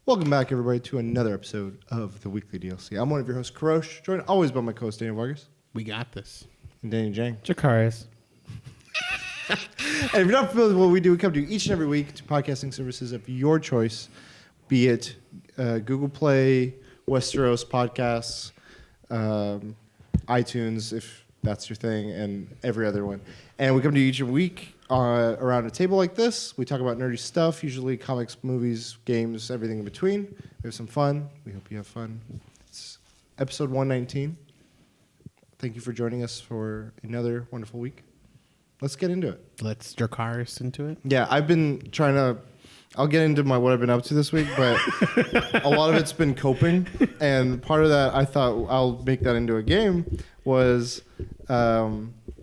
Welcome back, everybody, to another episode of the Weekly DLC. I'm one of your hosts, Kurosh, joined always by my co-host, Dany Vargas. We got this. And Dany Daniel. Jakarius. And if you're not familiar with what we do, we come to you each and every week to podcasting services of your choice, be it Google Play, Westeros Podcasts, iTunes, if that's your thing, and every other one. And we come to you each week around a table like this. We talk about nerdy stuff, usually comics, movies, games, everything in between. We have some fun. We hope you have fun. It's episode 119. Thank you for joining us for another wonderful week. Let's get into it. Let's Dracarys into it. Yeah, I've been trying to... I'll get into what I've been up to this week, but a lot of it's been coping. And part of that, I thought I'll make that into a game, was...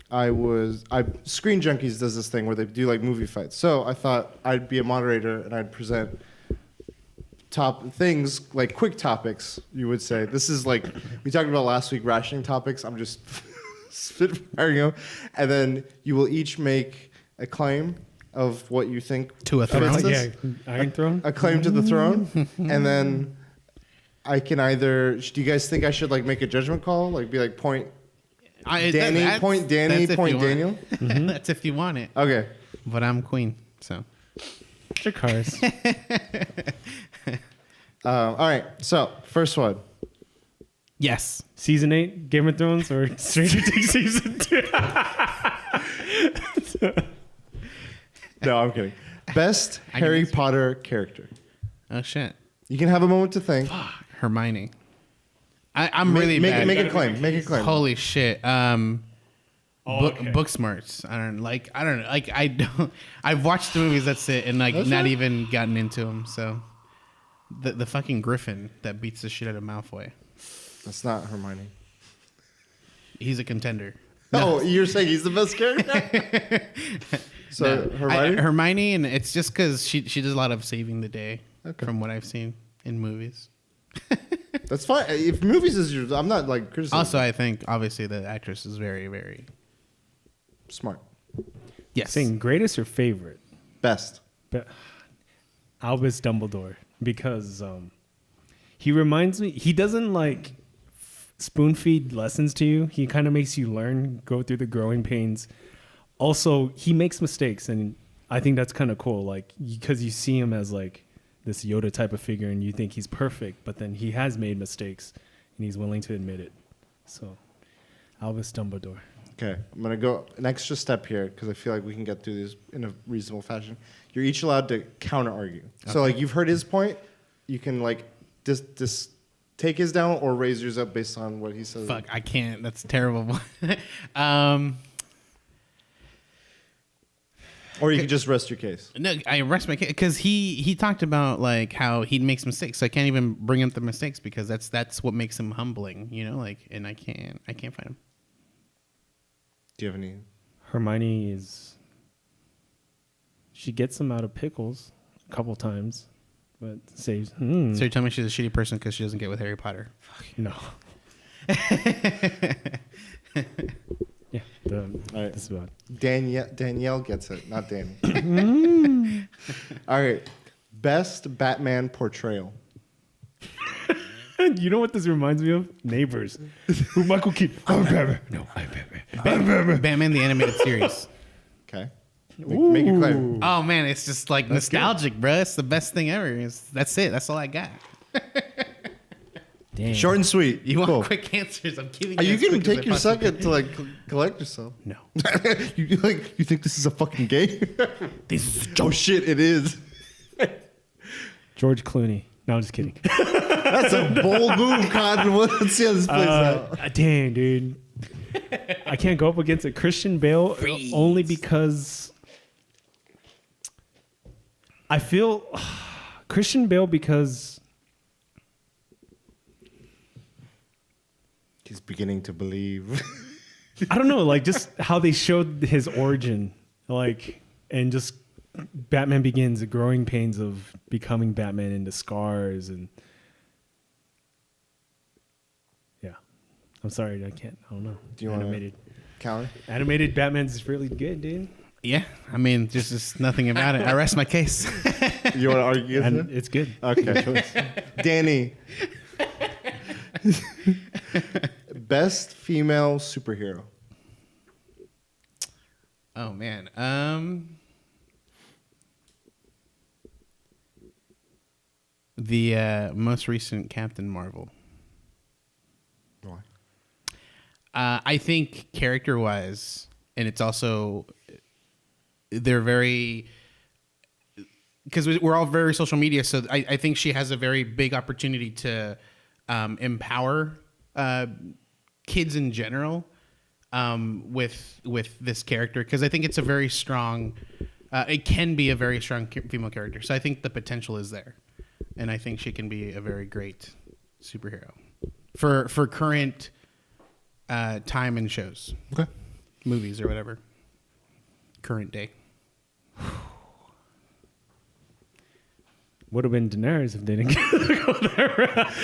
Screen Junkies does this thing where they do like movie fights. So I thought I'd be a moderator and I'd present top things, like quick topics, you would say. This is like, we talked about last week, rationing topics. I'm just spitfiring them. And then you will each make a claim of what you think. To a throne? Yeah, Iron Throne? A claim to the throne. And then I can either, do you guys think I should like make a judgment call? Like be like point Dany, point Dany, point Daniel? Mm-hmm. That's if you want it. Okay. But I'm queen, so. Jakarius. All right, so first one. Yes. Season 8, Game of Thrones, or Stranger Things Season 2? No, I'm kidding. Best Harry Potter character. Oh, shit. You can have a moment to think. Hermione. I'm really bad. Make a claim. Make a claim. Holy shit. Okay. Book smarts. I don't know. I've watched the movies, that's it, and like That's not right. even gotten into them. So the fucking Griffin that beats the shit out of Malfoy. That's not Hermione. He's a contender. Oh, you're saying he's the best character? So No, Hermione? Hermione, and it's just because she does a lot of saving the day from what I've seen in movies. That's fine. If movies is your... I'm not like criticizing. Also, I think obviously the actress is very, very Smart. yes. Saying greatest or favorite? Best. But Albus Dumbledore, because he reminds me, he doesn't like spoon feed lessons to you. He kind of makes you learn, go through the growing pains. Also, he makes mistakes, and I think that's kind of cool. Like, because you see him as like this Yoda type of figure, and you think he's perfect, but then he has made mistakes, and he's willing to admit it. So, Albus Dumbledore. Okay, I'm going to go an extra step here because I feel like we can get through this in a reasonable fashion. You're each allowed to counter-argue. Okay. So, like, you've heard his point. You can, like, just take his down or raise yours up based on what he says. Fuck, I can't. That's terrible. Or you can just rest your case. No, I rest my case because he talked about like how he makes mistakes. So I can't even bring up the mistakes because that's what makes him humbling, you know. Like, and I can't find him. Do you have any? Hermione she gets him out of pickles a couple times, but saves. So you're telling me she's a shitty person because she doesn't get with Harry Potter? No. Yeah. All right. This is about Danielle gets it, not Dany. All right. Best Batman portrayal. You know what this reminds me of? Neighbors. Who Michael Keaton? I'm Batman. No, I'm Batman. Batman the animated series. Okay. Make your claim. Oh man, it's just like That's nostalgic, bro. It's the best thing ever. That's it. That's all I got. Damn. Short and sweet. You want Cool. quick answers? I'm giving. You as can quick as I take your possibly second to like collect yourself. No. You think this is a fucking game? This is Oh shit, it is. George Clooney. No, I'm just kidding. That's a bold move, Cotton. Let's see how this plays out. Damn, dude. I can't go up against a Christian Bale Freeze. only because I feel Christian Bale because He's beginning to believe. I don't know, like just how they showed his origin, like, and just Batman Begins, the growing pains of becoming Batman into scars, and yeah, I'm sorry, I don't know. Do you want animated? Counter? Animated Batman's really good, dude. Yeah, I mean, there's just nothing about it. I rest my case. You want to argue? And it's good. Okay. Danny. Best female superhero. Oh man. The most recent Captain Marvel. Why? I think character-wise, and it's also they're very because we're all very social media. So I think she has a very big opportunity to empower kids in general with this character, because I think it's a very strong. It can be a very strong female character. So I think the potential is there, and I think she can be a very great superhero for current time and shows, Okay. movies or whatever, current day. Would have been Daenerys if they didn't go there.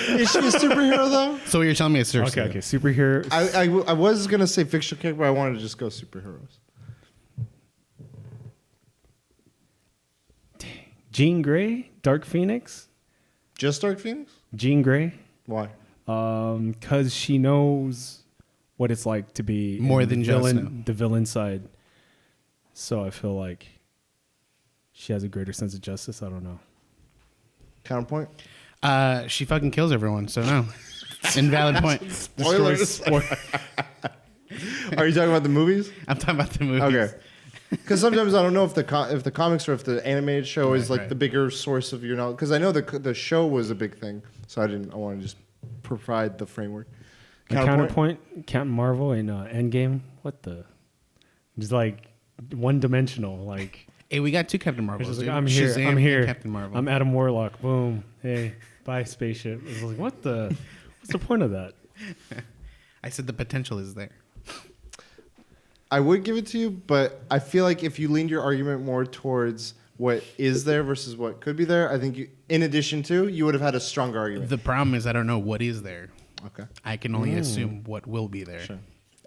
Is she a superhero though? So you're telling me it's seriously. Okay, superhero. I was gonna say fictional character, but I wanted to just go superheroes. Jean Grey, Dark Phoenix. Just Dark Phoenix? Jean Grey, Why? because she knows what it's like to be More in than the Jon villain, Snow. the villain side. So I feel like she has a greater sense of justice. I don't know. Counterpoint? She fucking kills everyone. So no, invalid point. Spoilers. Are you talking about the movies? I'm talking about the movies. Okay. Because sometimes I don't know if the comics or if the animated show is like right. the bigger source of your knowledge. Because I know the show was a big thing, so I want to just provide the framework. Counterpoint. Captain Marvel in Endgame. What the? Just like one dimensional. Like Hey, we got two Captain Marvels. it's just Dude. like, I'm here. Shazam I'm and here. Captain Marvel. I'm Adam Warlock. Boom. Hey, bye spaceship. It was like, what the? What's the point of that? I said the potential is there. I would give it to you, but I feel like if you leaned your argument more towards what is there versus what could be there, I think you, in addition to, you would have had a stronger argument. The problem is I don't know what is there. Okay. I can only assume what will be there. Sure.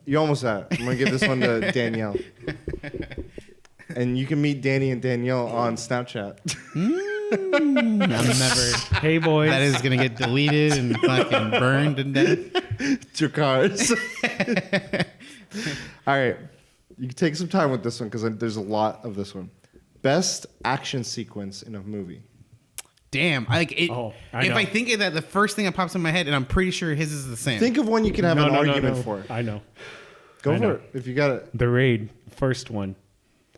You almost had it. I'm going to give this one to Danielle. And you can meet Dany and Danielle on Snapchat. I'm never. Hey boys. That is gonna get deleted and fucking burned to death. It's your cars. All right. You can take some time with this one because there's a lot of this one. Best action sequence in a movie. Damn, like it. Oh, if know. I think of that, the first thing that pops in my head, and I'm pretty sure his is the same. Think of one you can have an argument for. I know. Go I for know. it. If you got it. The Raid, first one.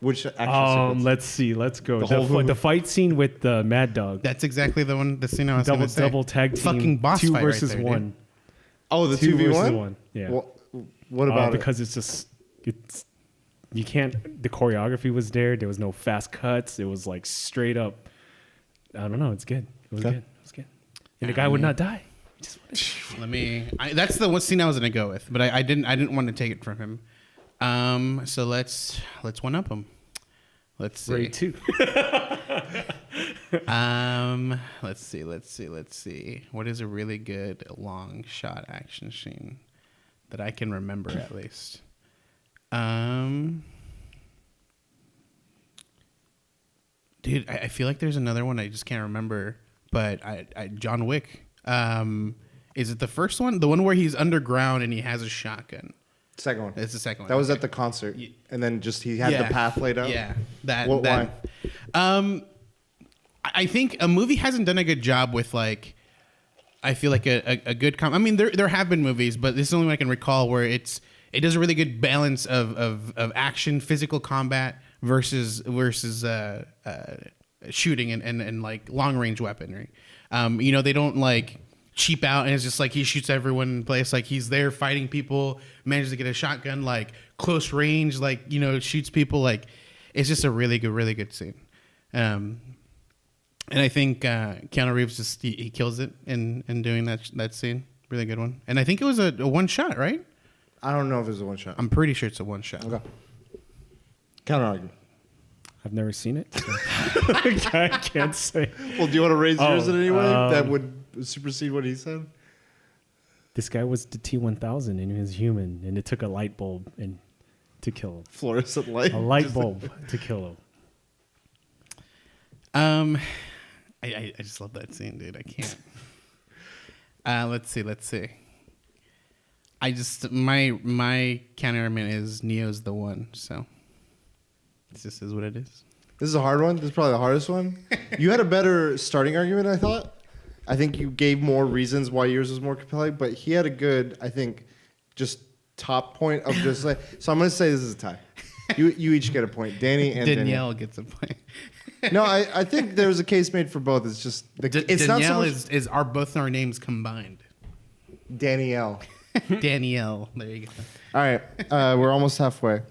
Which action sequence? Let's see. Let's go. The whole movie? The fight scene with the Mad Dog. That's exactly the one. The scene I was gonna say. Double tag team. Fucking boss 2 fight versus right there, 1. dude. Oh, the 2 versus 2v1? 1. Yeah. What about it? because it's you can't. The choreography was there. There was no fast cuts. It was like straight up. I don't know. It's good. It was Okay. good. It was good. And the guy would not die. That's the one scene I was gonna go with, but I didn't want to take it from him. So let's one up him. Let's see. Raid 2. Let's see. What is a really good long shot action scene that I can remember at least? Dude, I feel like there's another one I just can't remember, but John Wick. Is it the first one? The one where he's underground and he has a shotgun. Second one. It's the second one. That was okay. at the concert. And then just he had the path laid out. Yeah, Why? I think a movie hasn't done a good job with like. I feel like a good I mean, there have been movies, but this is the only one I can recall where it does a really good balance of action, physical combat versus shooting and like long range weaponry. They don't like cheap out and it's just like he shoots everyone in place, like he's there fighting people, manages to get a shotgun like close range, like shoots people, like it's just a really good scene. And I think Keanu Reeves just he kills it in doing that scene. Really good one. And I think it was a one shot, right? I don't know if it was a one shot. I'm pretty sure it's a one shot. Okay. Counter argument. I've never seen it. So. I can't say. Well, do you want to raise yours in any way um, that would supersede what he said? This guy was the T-1000 and he was human, and it took a light bulb, and to kill him. Fluorescent light. A light bulb to kill him. I just love that scene, dude. I can't. Let's see. I just my counter argument is Neo's the one, so it just is what it is. This is a hard one. This is probably the hardest one. You had a better starting argument, I thought. I think you gave more reasons why yours was more compelling, but he had a good, I think, just top point of just like. So I'm going to say this is a tie. You each get a point. Dany and Danielle gets a point. No, I think there was a case made for both. It's just it's Danielle not so much is are both our names combined. Danielle. Danielle. There you go. All right, we're almost halfway.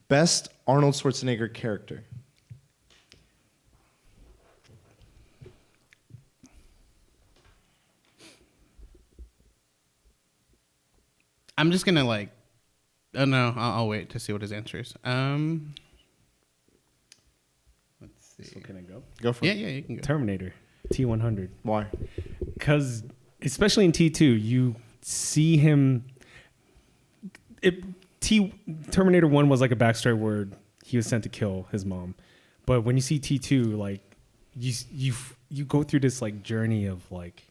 Best Arnold Schwarzenegger character. I'm just gonna like. Oh no, I'll wait to see what his answer is. Let's see. So can I go? Go for it. Yeah, you can go. Terminator, T-100. Why? Because especially in T2, you see him. Terminator 1 was like a backstory where he was sent to kill his mom, but when you see T2, like you go through this like journey of like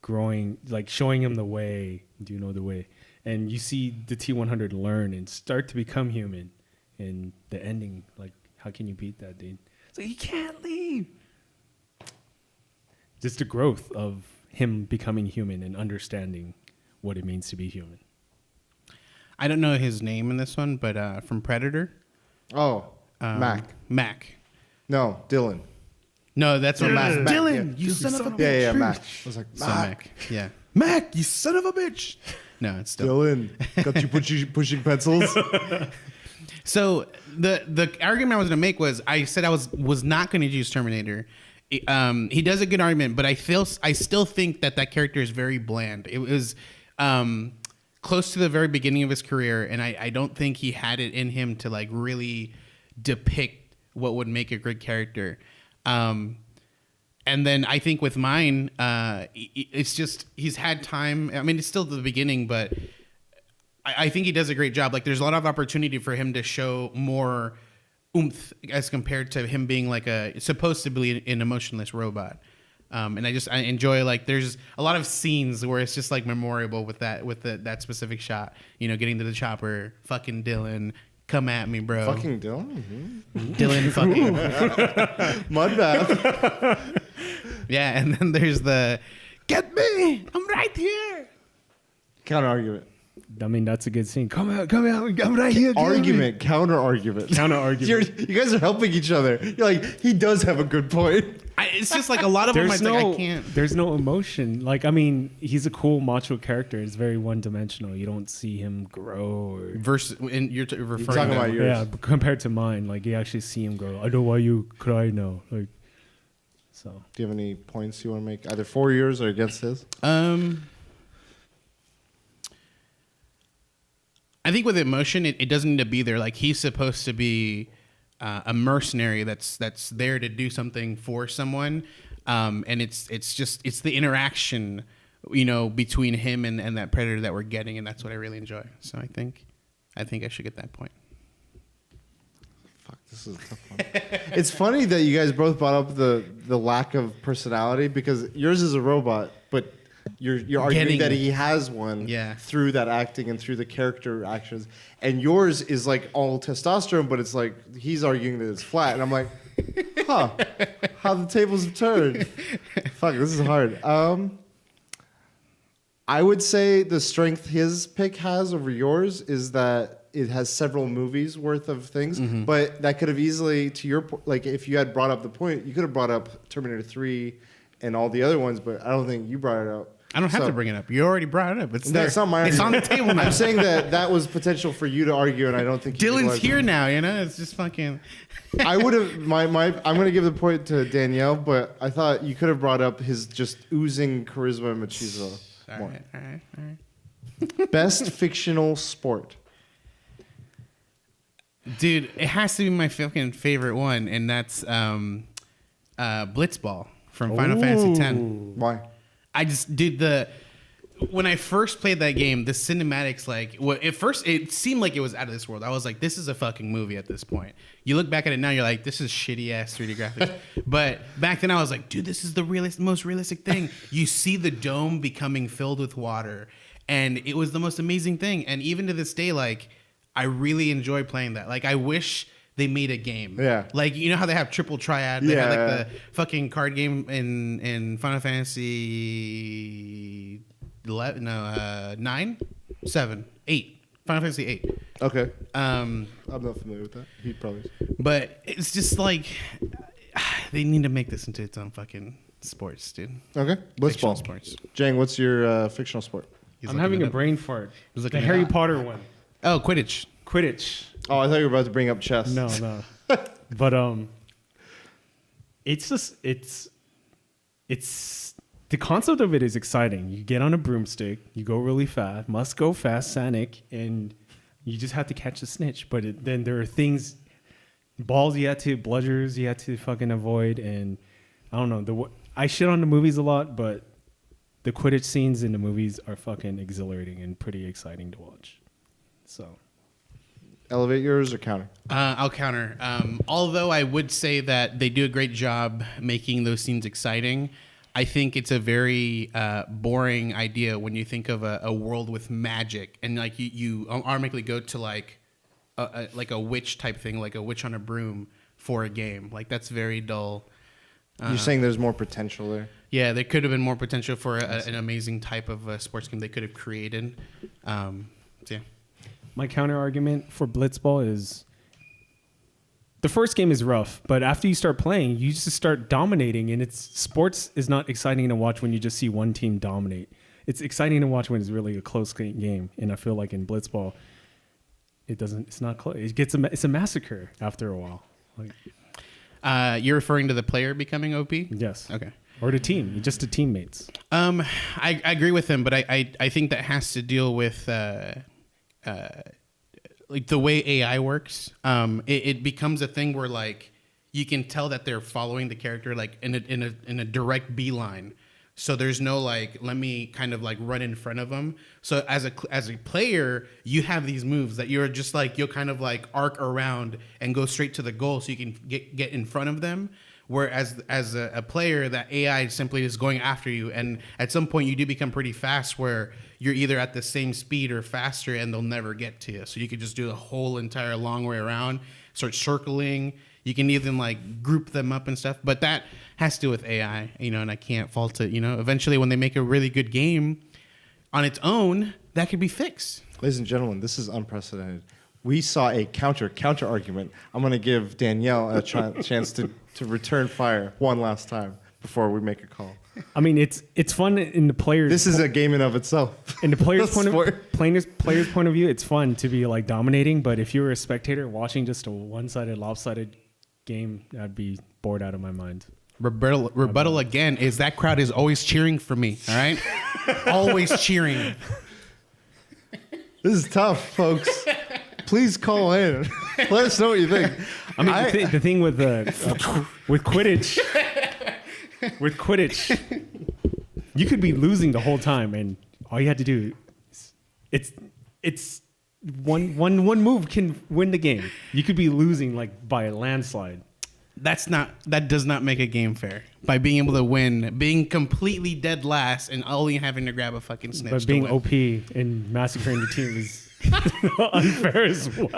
growing, like showing him the way. Do you know the way? And you see the T-100 learn and start to become human. And the ending, like, how can you beat that, dude? It's like, he can't leave. Just the growth of him becoming human and understanding what it means to be human. I don't know his name in this one, but from Predator. Oh, Mac. Mac. No, Dylan. No, that's what Mac. Dylan, yeah. you son of a bitch. Yeah, Mac. I was like, So Mac. Mac. Yeah. Mac, you son of a bitch. No, it's still. Dylan, got you pushing pencils. So the argument I was going to make was I said I was not going to use Terminator. He does a good argument, but I still think that character is very bland. It was close to the very beginning of his career, and I don't think he had it in him to like really depict what would make a good character. And then I think with mine, it's just he's had time. I mean, it's still the beginning, but I think he does a great job. Like, there's a lot of opportunity for him to show more oomph as compared to him being like supposed to be an emotionless robot. And I enjoy, like, there's a lot of scenes where it's just like memorable with that specific shot. You know, getting to the chopper, fucking Dylan. Come at me, bro. Fucking Dylan? Mm-hmm. Dylan fucking. Mudbath. Yeah, and then there's the, get me, I'm right here. Counter argument. I mean, that's a good scene. Come out, I'm right here. Argument, counter argument. Counter argument. You guys are helping each other. You're like, he does have a good point. It's just like a lot of them, I can't. There's no emotion. Like, I mean, he's a cool macho character. It's very one-dimensional. You don't see him grow. Versus, and you're referring talking to about yours. Yeah, compared to mine, like, you actually see him grow. I know why you cry now. Like, so. Do you have any points you want to make, either for yours or against his? I think with emotion, it doesn't need to be there. Like, he's supposed to be a mercenary that's there to do something for someone, and it's the interaction, you know, between him and that predator that we're getting, and that's what I really enjoy. So I think I should get that point. Fuck, this is a tough one. It's funny that you guys both brought up the lack of personality, because yours is a robot, but you're arguing that he has one through that acting and through the character actions, and yours is like all testosterone, but it's like he's arguing that it's flat, and I'm like, huh, how the tables have turned. Fuck, this is hard. I would say the strength his pick has over yours is that it has several movies worth of things, but that could have easily, to your point, like if you had brought up the point, you could have brought up Terminator 3 and all the other ones, but I don't think you brought it up. I don't have to bring it up. You already brought it up. It's That's not my It's on argument. the table now. I'm saying that was potential for you to argue, and I don't think you Dylan's realized here it. now, you know? It's just fucking... I would have, I'm going to give the point to Danielle, but I thought you could have brought up his just oozing charisma and machismo. All right. Best fictional sport. Dude, it has to be my fucking favorite one, and that's Blitzball from Final Fantasy X. Why? I just did when I first played that game, the cinematics, at first it seemed like it was out of this world. I was like, this is a fucking movie at this point. You look back at it now, you're like, this is shitty ass 3D graphics. But back then I was like, dude, this is the most realistic thing. You see the dome becoming filled with water, and it was the most amazing thing. And even to this day, like, I really enjoy playing that. Like, I wish they made a game. Yeah. Like, you know how they have Triple Triad? They have like the fucking card game in Final Fantasy 11, 9, 7, 8. Final Fantasy 8. Okay. I'm not familiar with that. He probably is. But it's just like they need to make this into its own fucking sports, dude. Okay. Fictional Blitzball. sports. Jang, what's your fictional sport? I'm having a brain fart. He's The looking it Harry up. Potter one. Oh, Quidditch. Quidditch. Oh, I thought you were about to bring up chess. No. But it's just it's the concept of it is exciting. You get on a broomstick, you go really fast, must go fast, Sonic, and you just have to catch the snitch. But then there are things, balls bludgers you have to fucking avoid, and I don't know. I shit on the movies a lot, but the Quidditch scenes in the movies are fucking exhilarating and pretty exciting to watch. So. Elevate yours or counter? I'll counter. Although I would say that they do a great job making those scenes exciting, I think it's a very boring idea when you think of a world with magic and like you automatically go to like a witch type thing, like a witch on a broom for a game. Like that's very dull. You're saying there's more potential there? Yeah, there could have been more potential for an amazing type of sports game they could have created. So yeah. My counter argument for Blitzball is the first game is rough, but after you start playing, you just start dominating, and sports is not exciting to watch when you just see one team dominate. It's exciting to watch when it's really a close game, and I feel like in Blitzball, it's not close. It's a massacre after a while. Like, you're referring to the player becoming OP? yes. Okay. Or the team, just the teammates. I agree with him, but I think that has to deal with like the way AI works. It becomes a thing where like you can tell that they're following the character like in a direct beeline. So there's no like, let me kind of like run in front of them. So as a player, you have these moves that you're just like, you'll kind of like arc around and go straight to the goal so you can get in front of them. Whereas as a player, that AI simply is going after you. And at some point you do become pretty fast where you're either at the same speed or faster and they'll never get to you. So you could just do the whole entire long way around, start circling. You can even like group them up and stuff, but that has to do with AI, and I can't fault it. Eventually when they make a really good game on its own, that could be fixed. Ladies and gentlemen, this is unprecedented. We saw a counter argument. I'm going to give Danielle a chance to return fire one last time before we make a call. I mean, it's fun in the players. This is a game in of itself. In the player's player's point of view, it's fun to be like dominating. But if you were a spectator watching just a one-sided, lopsided game, I'd be bored out of my mind. Rebuttal again is that crowd is always cheering for me. All right, always cheering. This is tough, folks. Please call in. Let us know what you think. I mean, the thing with Quidditch. With Quidditch, you could be losing the whole time, and all you had to do it's one move can win the game. You could be losing like by a landslide. That does not make a game fair. By being able to win, being completely dead last, and only having to grab a fucking snitch. But being OP and massacring the team is unfair as well.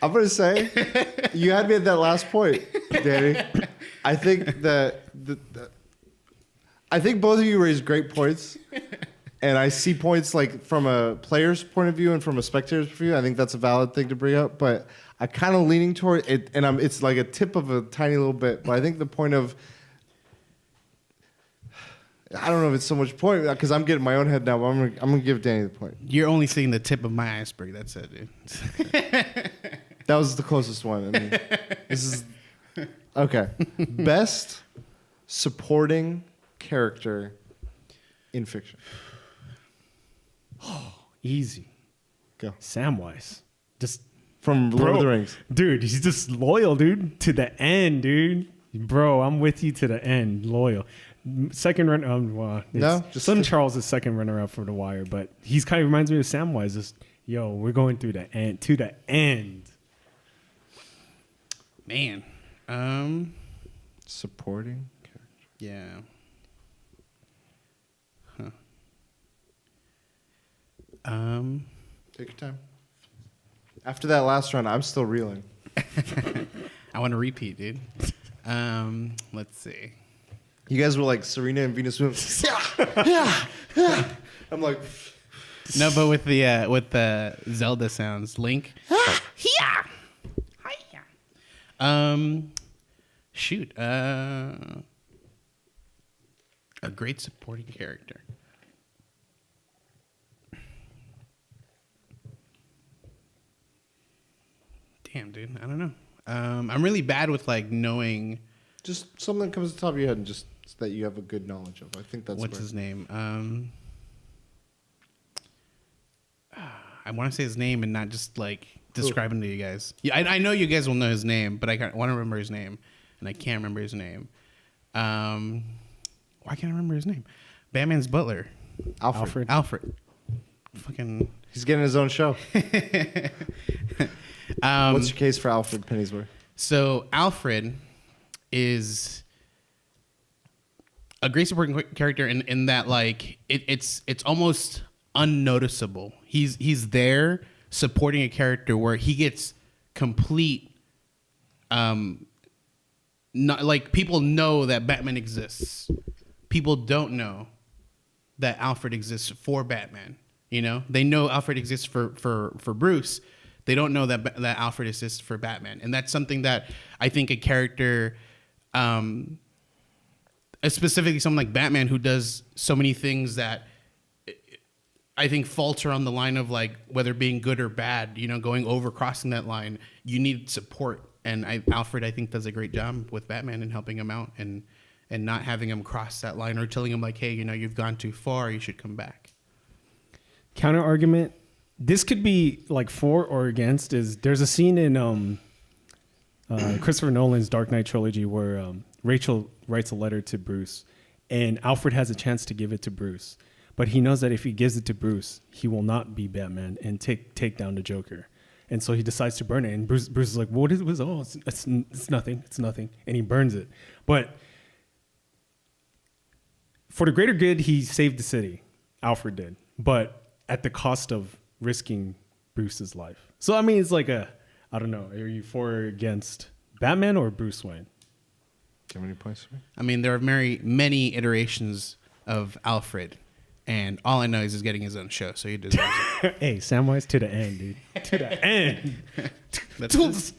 I'm going to say, you had me at that last point, Danny. I think that I think both of you raised great points, and I see points like from a player's point of view and from a spectator's point of view. I think that's a valid thing to bring up, but I'm kind of leaning toward it, and it's like a tip of a tiny little bit. But I think the point of, I don't know if it's so much point because I'm getting my own head now. But I'm gonna give Danny the point. You're only seeing the tip of my iceberg. That's it, dude. That was the closest one. I mean, this is okay. Best supporting character in fiction. Easy. Go. Samwise. Just From Lord of the Rings. Dude, he's just loyal, dude. To the end, dude. Bro, I'm with you to the end. Loyal. Second run. No, just Son Charles is second runner up for The Wire, but he's kind of reminds me of Samwise. Just we're going through the end to the end. Man, supporting character. yeah. Huh. Take your time. After that last round, I'm still reeling. I want to repeat, dude. Let's see. You guys were like Serena and Venus Williams. Yeah. I'm like, No, but with the Zelda sounds, Link. Yeah. Shoot. A great supporting character. Damn, dude. I don't know. I'm really bad with like knowing. just something that comes to the top of your head and just that you have a good knowledge of. I think that's What's where- his name? I want to say his name and not just like describe him to you guys. Yeah, I know you guys will know his name, but I want to remember his name, and I can't remember his name. Why can't I remember his name? Batman's butler, Alfred. Alfred. Fucking. He's getting his own show. What's your case for Alfred Pennyworth? So Alfred is a great supporting character in that like it's almost unnoticeable. He's there supporting a character where he gets complete not like people know that Batman exists. People don't know that Alfred exists for Batman. You know, they know Alfred exists for Bruce. They don't know that Alfred exists for Batman, and that's something that I think a character, specifically someone like Batman, who does so many things that I think falter on the line of like whether being good or bad. You know, going over crossing that line, you need support, and Alfred I think does a great job with Batman and helping him out and not having him cross that line or telling him like, hey, you know, you've gone too far, you should come back. Counter argument. This could be like for or against. There's a scene in Christopher Nolan's Dark Knight trilogy where Rachel writes a letter to Bruce, and Alfred has a chance to give it to Bruce, but he knows that if he gives it to Bruce, he will not be Batman and take down the Joker, and so he decides to burn it. And Bruce is like, "What is it? Oh, it's nothing. It's nothing," and he burns it. But for the greater good, he saved the city. Alfred did, but at the cost of risking Bruce's life. So I mean, it's like I don't know. Are you for or against Batman or Bruce Wayne? Do you have any points for me? I mean, there are many iterations of Alfred, and all I know is he's getting his own show, so he deserves it. Hey, Samwise to the end, dude. To the end. That's his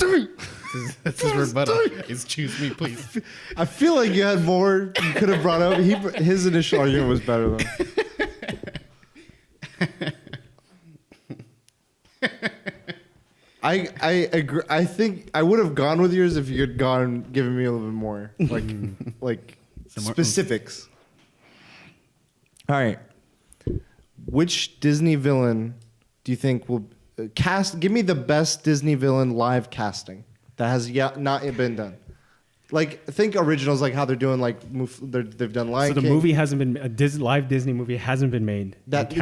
rebuttal. Is choose me, please. I feel like you had more you could have brought up. His initial argument was better though. I agree. I think I would have gone with yours if you had given me a little bit more, like Some more specifics. All right, which Disney villain do you think will cast? Give me the best Disney villain live casting that has not been done. Like think originals, like how they're doing. Like they've done Lion So the King. movie hasn't been live Disney movie hasn't been made.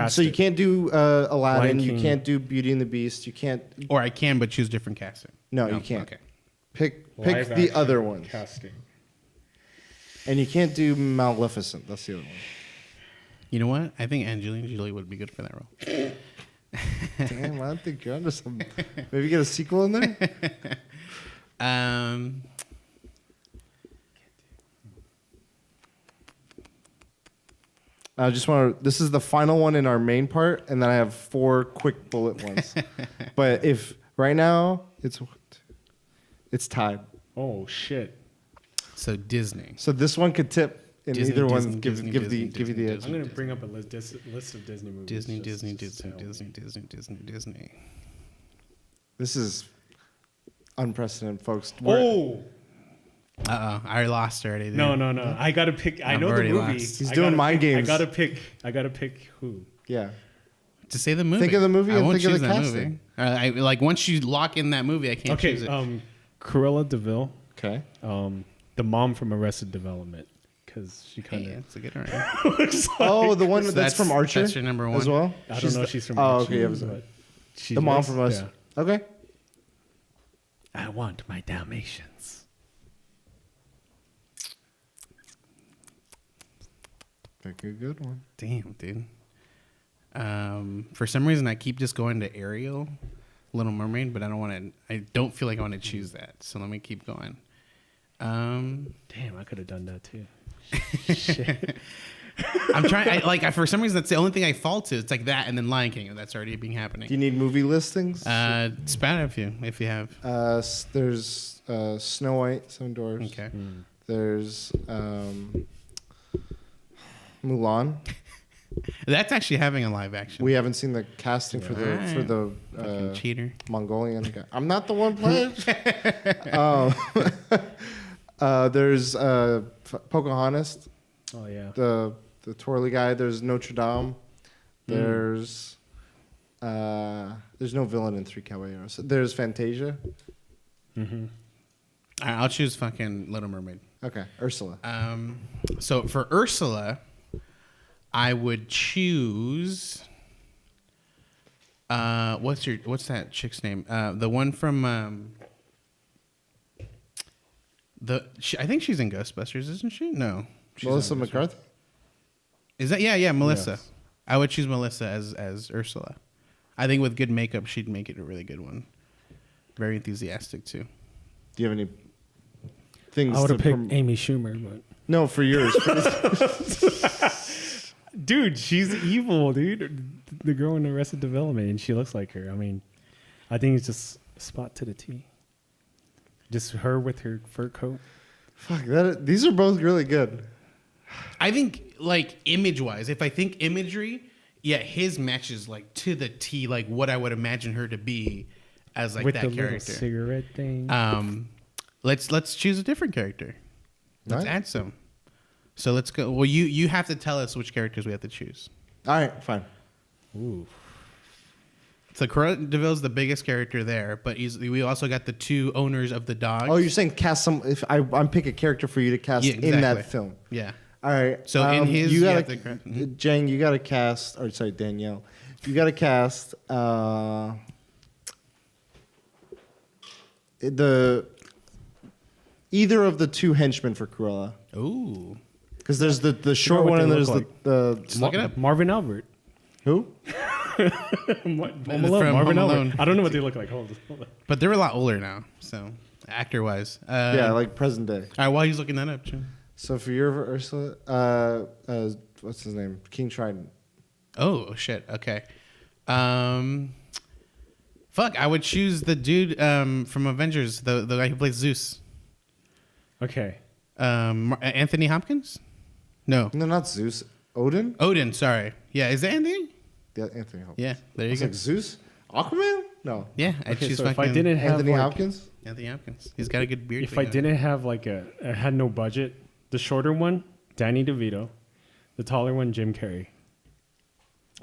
So you can't do Aladdin. Lion You King. can't do Beauty and the Beast. You can't. Or I can, but choose different casting. No, you can't. Okay. Pick the other one. casting. And you can't do Maleficent. That's the other one. You know what? I think Angelina Jolie would be good for that role. Damn, I don't think you're onto something. Maybe get a sequel in there? I just want to. This is the final one in our main part, and then I have 4 quick bullet ones. But if right now it's tied. Oh shit! So Disney. So this one could tip, and Disney, either Disney, one Disney, give Disney, you the edge. Disney. I'm gonna bring up a list of Disney movies. Disney. This is unprecedented, folks. Oh I lost already. Dude. no! I gotta pick. I I've know the already movie. lost. He's doing mind games. I gotta pick who. Yeah. To say the movie. Think of the movie I and won't think of choose the that casting. movie. Like once you lock in that movie, I can't choose it. Cruella DeVille, Okay. the mom from Arrested Development. because she kind Hey, of that's a good one. Oh, the one So that's from Archer. That's your number one as well. I don't know if she's from. Oh, Archie, okay. Yeah, it was but she the mom is, from us. yeah. Okay. I want my Dalmatians. Pick a good one. Damn, dude. For some reason, I keep just going to Ariel, Little Mermaid, but I don't feel like I want to choose that. So let me keep going. Damn, I could have done that too. I'm trying. For some reason, that's the only thing I fall to. It's like that, and then Lion King, and that's already been happening. Do you need movie listings? Spat if you have. There's Snow White, Seven Dwarfs. Okay. There's Mulan. That's actually having a live action. We haven't seen the casting for the Fucking cheater. Mongolian guy. I'm not the one playing. There's Pocahontas, Oh yeah. the twirly guy. There's Notre Dame. There's no villain in Three Caballeros. There's Fantasia. Mm-hmm. All right, I'll choose fucking Little Mermaid. Okay, Ursula. So for Ursula, I would choose. What's that chick's name? The one from I think she's in Ghostbusters, isn't she? No, she's Melissa not in Ghostbusters. McCarthy. Is that yeah, Melissa? Yes. I would choose Melissa as Ursula. I think with good makeup, she'd make it a really good one. Very enthusiastic too. Do you have any things? I would have to picked Amy Schumer, but No, for yours. dude, she's evil, dude. The girl in Arrested Development, and she looks like her. I mean, I think it's just a spot to the T. Just her with her fur coat. Fuck that. These are both really good. I think like image wise, if I think imagery, yeah, his matches like to the T, like what I would imagine her to be as like with that the little character. cigarette thing. Let's choose a different character. Let's Right. add some. So let's go. Well, you have to tell us which characters we have to choose. All right, fine. Ooh. So Cruella DeVille's the biggest character there, but we also got the two owners of the dogs. Oh, you're saying cast some? If I'm pick a character for you to cast Yeah, in that exactly. film. Yeah. All right. So in his, you you gotta, have to mhm. Jang, you got to cast. Or sorry, Danielle, you got to cast either of the two henchmen for Cruella. Ooh. Because there's the short what one they and there's look the Just look it up. Marvin Albert. who? Home From Alone, Marvin Home Albert. Alone. I don't know what they look like. Hold on. But they're a lot older now, so actor wise. Yeah, like present day. All right, while he's looking that up, Jim. So for your Ursula, what's his name? King Trident. Oh shit. Okay. Fuck. I would choose the dude from Avengers, the guy who plays Zeus. Okay. Anthony Hopkins. No, No, not Zeus. Odin. Odin. Sorry. Yeah, is that Anthony? Yeah, Anthony Hopkins. Yeah, there you It's go. like Zeus. Aquaman. No. Yeah, I'd Okay, choose so if fucking I didn't have Anthony like, Hopkins. Anthony Hopkins. He's got a good beard. if thing I going. didn't have like I had no budget, the shorter one, Danny DeVito, the taller one, Jim Carrey.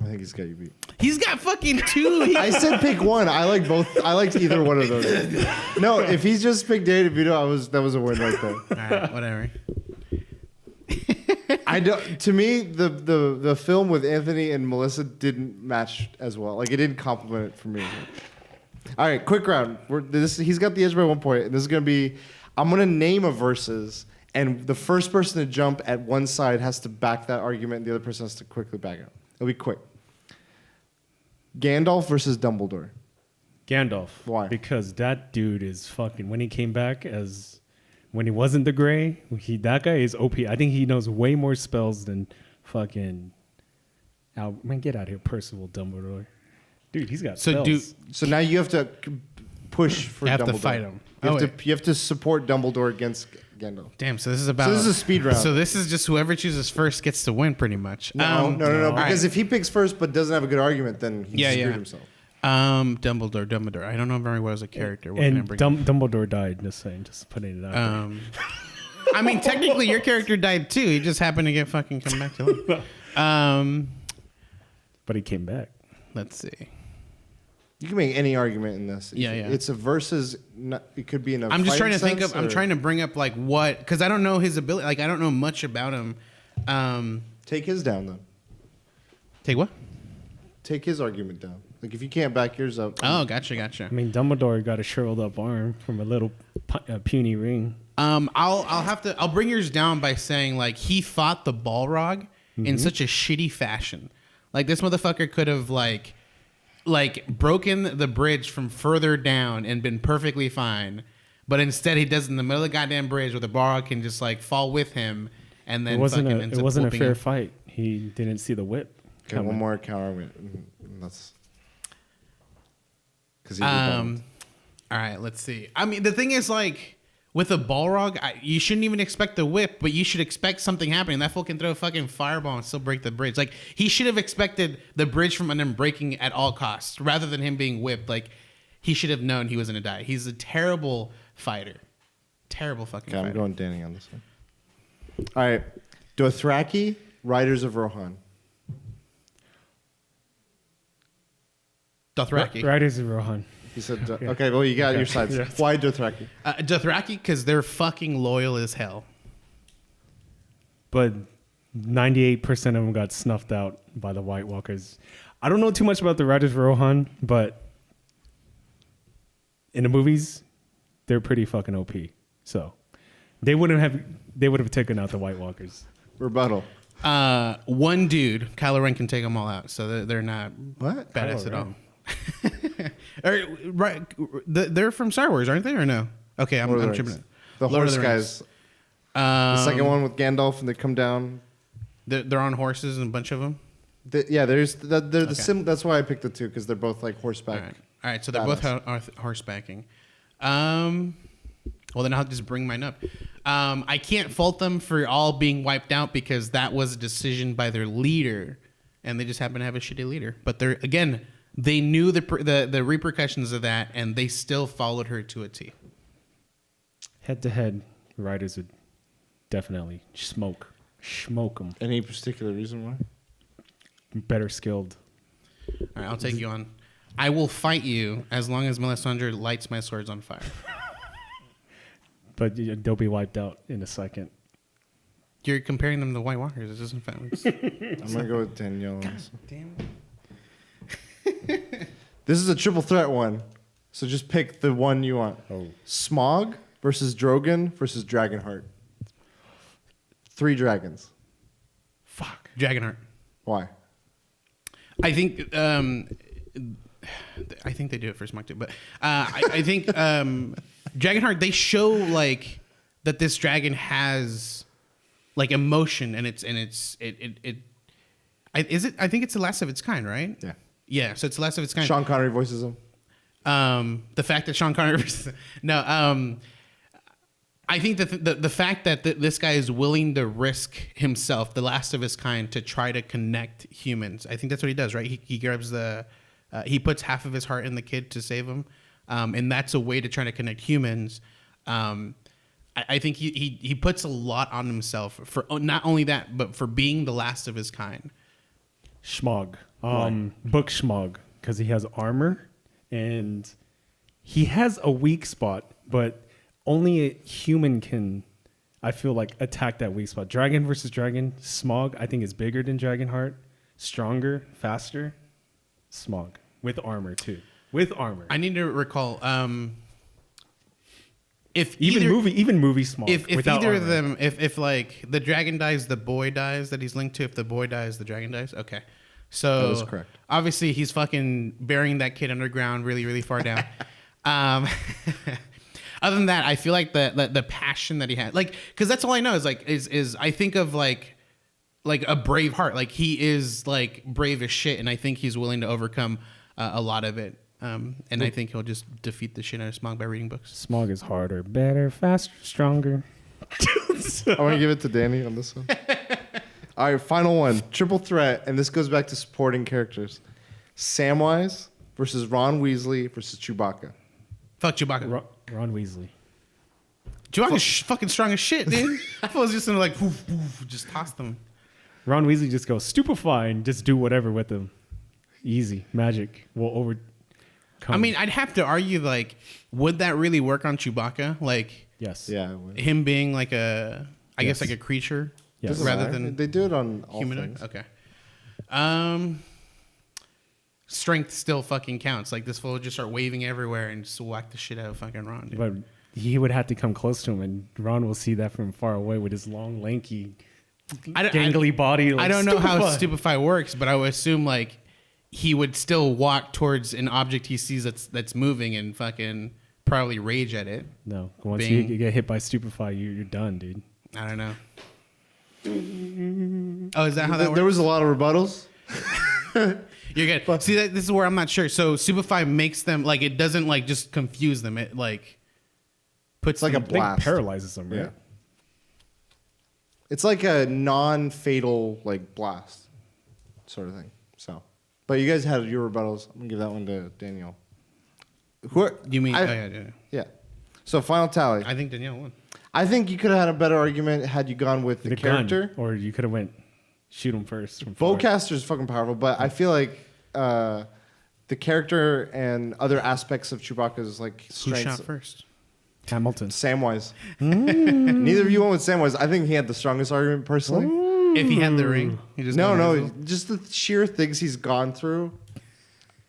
I think he's got you beat. He's got fucking two. I said pick one. I like both. I liked either one of those. No, if he's just picked Danny DeVito, that was a win right there. All right, whatever. I don't. To me, the film with Anthony and Melissa didn't match as well. Like it didn't complement it for me. All right, quick round. He's got the edge by 1 point, and this is gonna be. I'm gonna name a versus, and the first person to jump at one side has to back that argument, and the other person has to quickly back out. It'll be quick. Gandalf versus Dumbledore. Gandalf. Why? Because that dude is fucking. When he came back as, when he wasn't the Gray, that guy is OP. I think he knows way more spells than fucking. Man, get out of here, Percival Dumbledore. Dude, he's got So spells. So now you have to push for You have Dumbledore. to fight him. You have to support Dumbledore against Gandalf. Damn. So this is about. So this is a speed round. So this is just whoever chooses first gets to win, pretty much. No. All Because right. if he picks first but doesn't have a good argument, then he screwed himself. Dumbledore. I don't know very well as a character. What can I And bring? Dumbledore died. Just saying, just putting it out there. I mean, technically, your character died too. He just happened to get fucking come back to life. But he came back. Let's see. You can make any argument in this. Yeah. It's a versus. It could be in a. I'm just trying to think sense, of. I'm trying to bring up like what, because I don't know his ability. Like I don't know much about him. Take his down then. Take what? Take his argument down. Like if you can't back yours up. Oh, gotcha. I mean, Dumbledore got a shriveled up arm from a little puny ring. I'll bring yours down by saying like he fought the Balrog in such a shitty fashion. Like this motherfucker could have like broken the bridge from further down and been perfectly fine, but instead he does it in the middle of the goddamn bridge where the Balrog can just like fall with him, and then It wasn't a fair him. fight. He didn't see the whip. Okay, one more counter argument. That's because All right, let's see. I mean, the thing is like. With a Balrog, you shouldn't even expect the whip, but you should expect something happening. That fool can throw a fucking fireball and still break the bridge. Like, he should have expected the bridge from under him breaking at all costs, rather than him being whipped. Like, he should have known he was going to die. He's a terrible fighter. Terrible fucking fighter. I'm going Dany on this one. All right. Dothraki, Riders of Rohan. Dothraki. Riders of Rohan. He said, okay, well, you got your sides. Yes. Why Dothraki? Dothraki, because they're fucking loyal as hell. But 98% of them got snuffed out by the White Walkers. I don't know too much about the Riders of Rohan, but in the movies, they're pretty fucking OP. So they would have taken out the White Walkers. Rebuttal. One dude, Kylo Ren, can take them all out, so they're not What? badass at all. Right, they're from Star Wars, aren't they, or no? Okay, I'm tripping it. The Lord of horse the Rings. guys. The second one with Gandalf, and they come down. They're on horses, and a bunch of them. They're the sim. That's why I picked the two, because they're both like horseback. All right, so they're both horsebacking. Well, then I'll just bring mine up. I can't fault them for all being wiped out because that was a decision by their leader, and they just happen to have a shitty leader. But they knew the repercussions of that, and they still followed her to a T. Head to head, Riders would definitely smoke them. Any particular reason why? Better skilled. All right, I'll take you on. I will fight you as long as Melisandre lights my swords on fire. But they'll be wiped out in a second. You're comparing them to White Walkers. It doesn't sound. I'm gonna go with Danielle. Damn. This is a triple threat one, so just pick the one you want. Oh. Smog versus Drogon versus Dragonheart. 3 dragons. Fuck. Dragonheart. Why? I think they do it for Smog too, but I think Dragonheart, they show like that this dragon has like emotion, and I think it's the last of its kind, right? Yeah. Yeah, so it's the last of its kind. Sean Connery voices him. The fact that Sean Connery I think that the fact that this guy is willing to risk himself, the last of his kind, to try to connect humans. I think that's what he does, right? He grabs he puts half of his heart in the kid to save him, and that's a way to try to connect humans. I think he puts a lot on himself for not only that, but for being the last of his kind. Schmog. Book Schmog, because he has armor, and he has a weak spot, but only a human can, I feel like, attack that weak spot. Dragon versus dragon, Smog, I think, is bigger than Dragonheart. Stronger, faster. Smog. With armor, too. With armor. I need to recall. Even movie Smog. If either armor. of them, if like the dragon dies, the boy dies that he's linked to. If the boy dies, the dragon dies. Okay. So That is correct. Obviously, he's fucking burying that kid underground, really, really far down. Other than that, I feel like the passion that he had, like, because that's all I know is I think of like a brave heart. Like he is like brave as shit, and I think he's willing to overcome a lot of it. And I think he'll just defeat the shit out of Smog by reading books. Smog is harder, better, faster, stronger. I want to give it to Dany on this one. All right, final one. Triple threat, and this goes back to supporting characters. Samwise versus Ron Weasley versus Chewbacca. Fuck Chewbacca. Ron Weasley. Chewbacca's fucking strong as shit, dude. I was just gonna like woof, woof, just toss them. Ron Weasley just goes stupefy and just do whatever with them. Easy. Magic. I mean, I'd have to argue, like, would that really work on Chewbacca? Like, yes. Yeah. it would. him being like a, I guess, Yes. like a creature Yes. Doesn't rather matter. than They do it on all humanoid? things. Okay. Strength still fucking counts. Like, this fool would just start waving everywhere and just whack the shit out of fucking Ron, dude. But he would have to come close to him, and Ron will see that from far away with his long, lanky, gangly body. Like, I don't know how Stupefy. Stupefy works, but I would assume, like, he would still walk towards an object he sees that's moving and fucking probably rage at it. No, once Bing. you get hit by Stupefy, you're done, dude. I don't know. Oh, is that how that There works? was a lot of rebuttals. You're good. See, this is where I'm not sure. So Stupefy makes them, like, it doesn't, like, just confuse them. It, like, puts It's like them, a I think blast. paralyzes them, right? Yeah. It's like a non-fatal like blast sort of thing. So, but you guys had your rebuttals. I'm gonna give that one to Daniel. You mean? I- yeah. Yeah. So final tally. I think Danielle won. I think you could have had a better argument had you gone with the character. Gun, or you could have went shoot him first. From far. Bowcaster's fucking powerful, but I feel like the character and other aspects of Chewbacca's like Who strengths. shot first? Hamilton. Samwise. Neither of you went with Samwise. I think he had the strongest argument personally. If he had the ring, he just No, just the sheer things he's gone through.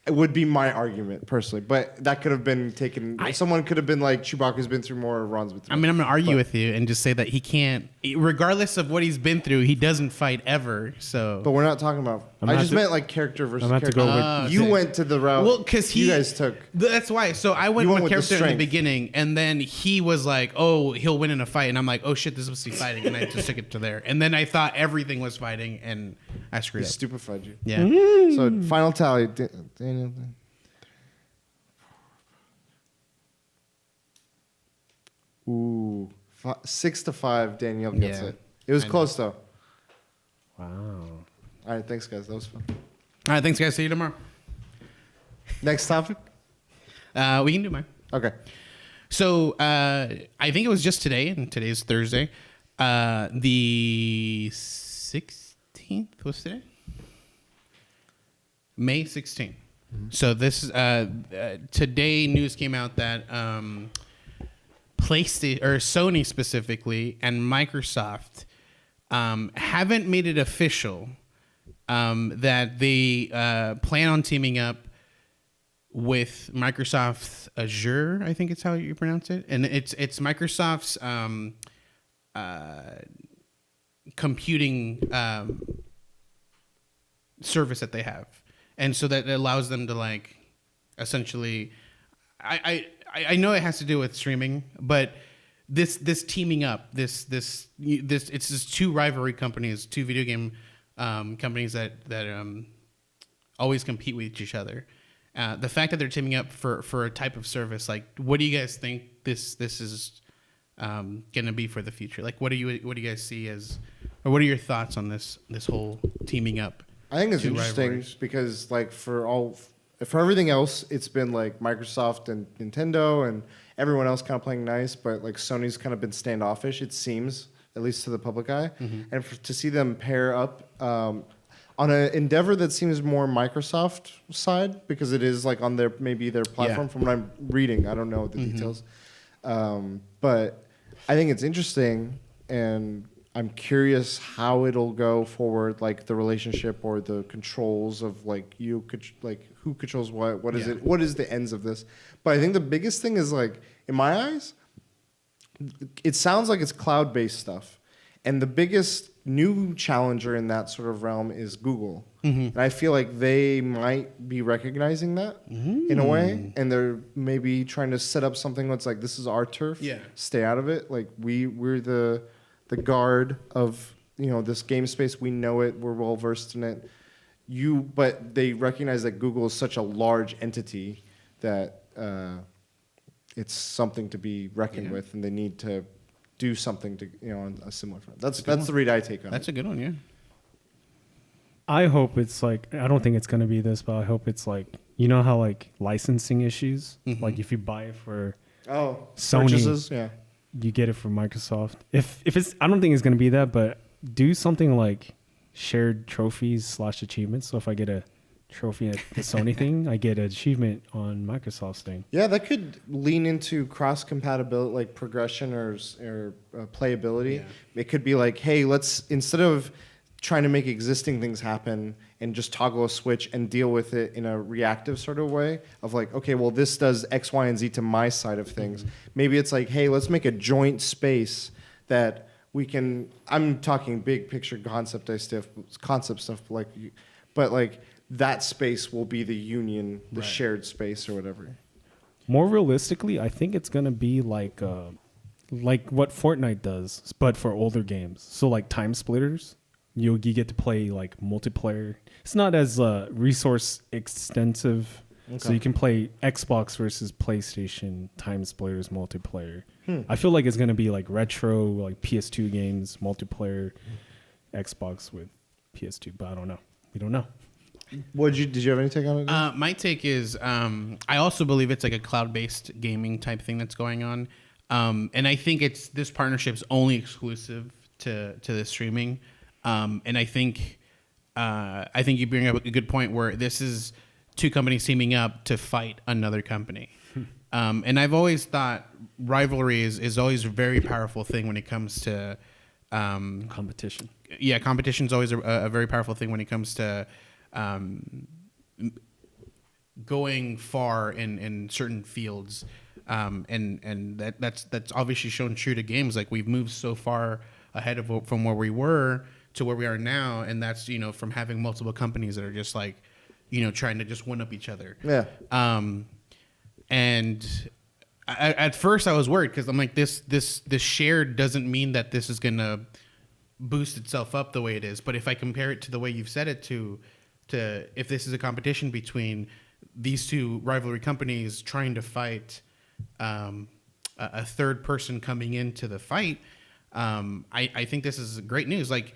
It would be my argument personally, but that could have been taken. Someone could have been like, Chewbacca's been through more, Ron's been through. I mean, I'm gonna argue with you and just say that he can't, regardless of what he's been through, he doesn't fight ever. So, But we're not talking about. I'm I gonna just have to- meant like character versus I'm gonna have to character. go with- You okay. went to the route. well, because you guys took. That's why. So I went You went with with the character in the strength. beginning, and then he was like, "Oh, he'll win in a fight," and I'm like, "Oh shit, this must be fighting," and I just took it to there. And then I thought everything was fighting, and I He screwed up. stupefied you. Yeah. So final tally, Daniel. Ooh, 6-5. Danielle gets Yeah. it. It was I know. close though. Wow. All right, thanks guys. That was fun. All right, thanks guys. See you tomorrow. Next topic. We can do mine. Okay. So I think it was just today, and today's Thursday. The 16th was today? May 16th. So this today news came out that PlayStation or Sony specifically and Microsoft haven't made it official that they plan on teaming up with Microsoft's Azure, I think it's how you pronounce it, and it's Microsoft's computing service that they have, and so that allows them to like essentially, I know it has to do with streaming, but this teaming up, this it's just two rivalry companies, two video game companies that always compete with each other. The fact that they're teaming up for a type of service, like, what do you guys think this is going to be for the future? Like, what do you guys see as, or what are your thoughts on this whole teaming up? I think it's Two interesting rivalries. because like for everything else, it's been like Microsoft and Nintendo and everyone else kind of playing nice, but like Sony's kind of been standoffish. It seems, at least to the public eye, and to see them pair up on an endeavor that seems more Microsoft side because it is like on their platform. Yeah. From what I'm reading, I don't know the details, but I think it's interesting and I'm curious how it'll go forward, like the relationship or the controls of like who controls what is Yeah. it, what is the ends of this. But I think the biggest thing is like, in my eyes, it sounds like it's cloud-based stuff. And the biggest new challenger in that sort of realm is Google. And I feel like they might be recognizing that in a way. And they're maybe trying to set up something that's like, this is our turf. Yeah. Stay out of it. Like we're the guard of this game space. We know it. We're well versed in it. But they recognize that Google is such a large entity that it's something to be reckoned with, and they need to do something to on a similar front. That's the read I take on That's it. a good one, yeah. I hope it's like, I don't think it's going to be this, but I hope it's like, you know how like licensing issues, like if you buy it for Oh, Sony. purchases? Yeah. you get it from Microsoft. If it's, I don't think it's going to be that, but do something like shared trophies / achievements. So if I get a trophy at the Sony thing, I get an achievement on Microsoft's thing. Yeah, that could lean into cross compatibility, like progression or playability. Yeah. It could be like, hey, let's, instead of trying to make existing things happen and just toggle a switch and deal with it in a reactive sort of way of like, okay, well, this does X, Y, and Z to my side of things. Maybe it's like, hey, let's make a joint space that we can, I'm talking big picture concept stuff, like, but like that space will be the union, the shared space or whatever. More realistically, I think it's gonna be like what Fortnite does, but for older games. So like time splitters, you get to play like multiplayer. It's not as resource extensive, so you can play Xbox versus PlayStation time splitters multiplayer. I feel like it's gonna be like retro, like PS2 games multiplayer, Xbox with PS2, but I don't know. We don't know. Did you have any take on it? My take is I also believe it's like a cloud-based gaming type thing that's going on, and I think this partnership's only exclusive to the streaming, and I think you bring up a good point where this is two companies teaming up to fight another company, and I've always thought rivalry is always a very powerful thing when it comes to Competition. Yeah, competition is always a very powerful thing when it comes to going far in certain fields, and that's obviously shown true to games. Like we've moved so far ahead from where we were to where we are now, and that's from having multiple companies that are just like trying to just one up each other. Yeah. And at first I was worried because I'm like this shared doesn't mean that this is gonna boost itself up the way it is. But if I compare it to the way you've said it to if this is a competition between these two rivalry companies trying to fight a third person coming into the fight, I think this is great news. Like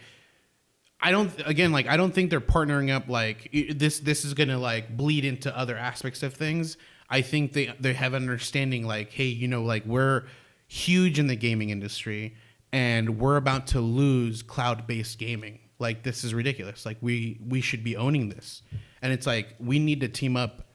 I don't think they're partnering up like this is gonna like bleed into other aspects of things. I think they have an understanding like, hey, like we're huge in the gaming industry and we're about to lose cloud-based gaming. Like this is ridiculous. Like we should be owning this. And it's like we need to team up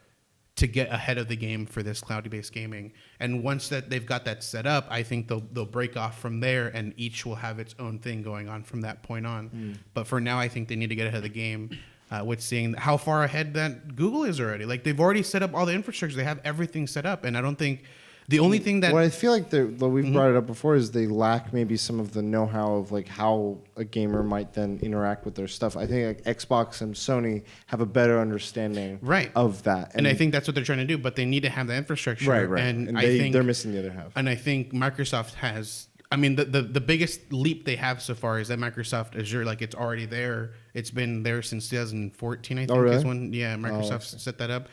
to get ahead of the game for this cloud-based gaming. And once that they've got that set up, I think they'll break off from there and each will have its own thing going on from that point on. But for now, I think they need to get ahead of the game. With seeing how far ahead that Google is already. Like they've already set up all the infrastructure. They have everything set up. And I don't think the only thing that... What I feel like we've brought it up before is they lack maybe some of the know-how of like how a gamer might then interact with their stuff. I think like Xbox and Sony have a better understanding of that. And I think that's what they're trying to do, but they need to have the infrastructure. Right. And I think they're missing the other half. And I think Microsoft has... I mean, the biggest leap they have so far is that Microsoft Azure, like it's already there. It's been there since 2014, I think. Really? Is when Microsoft set that up.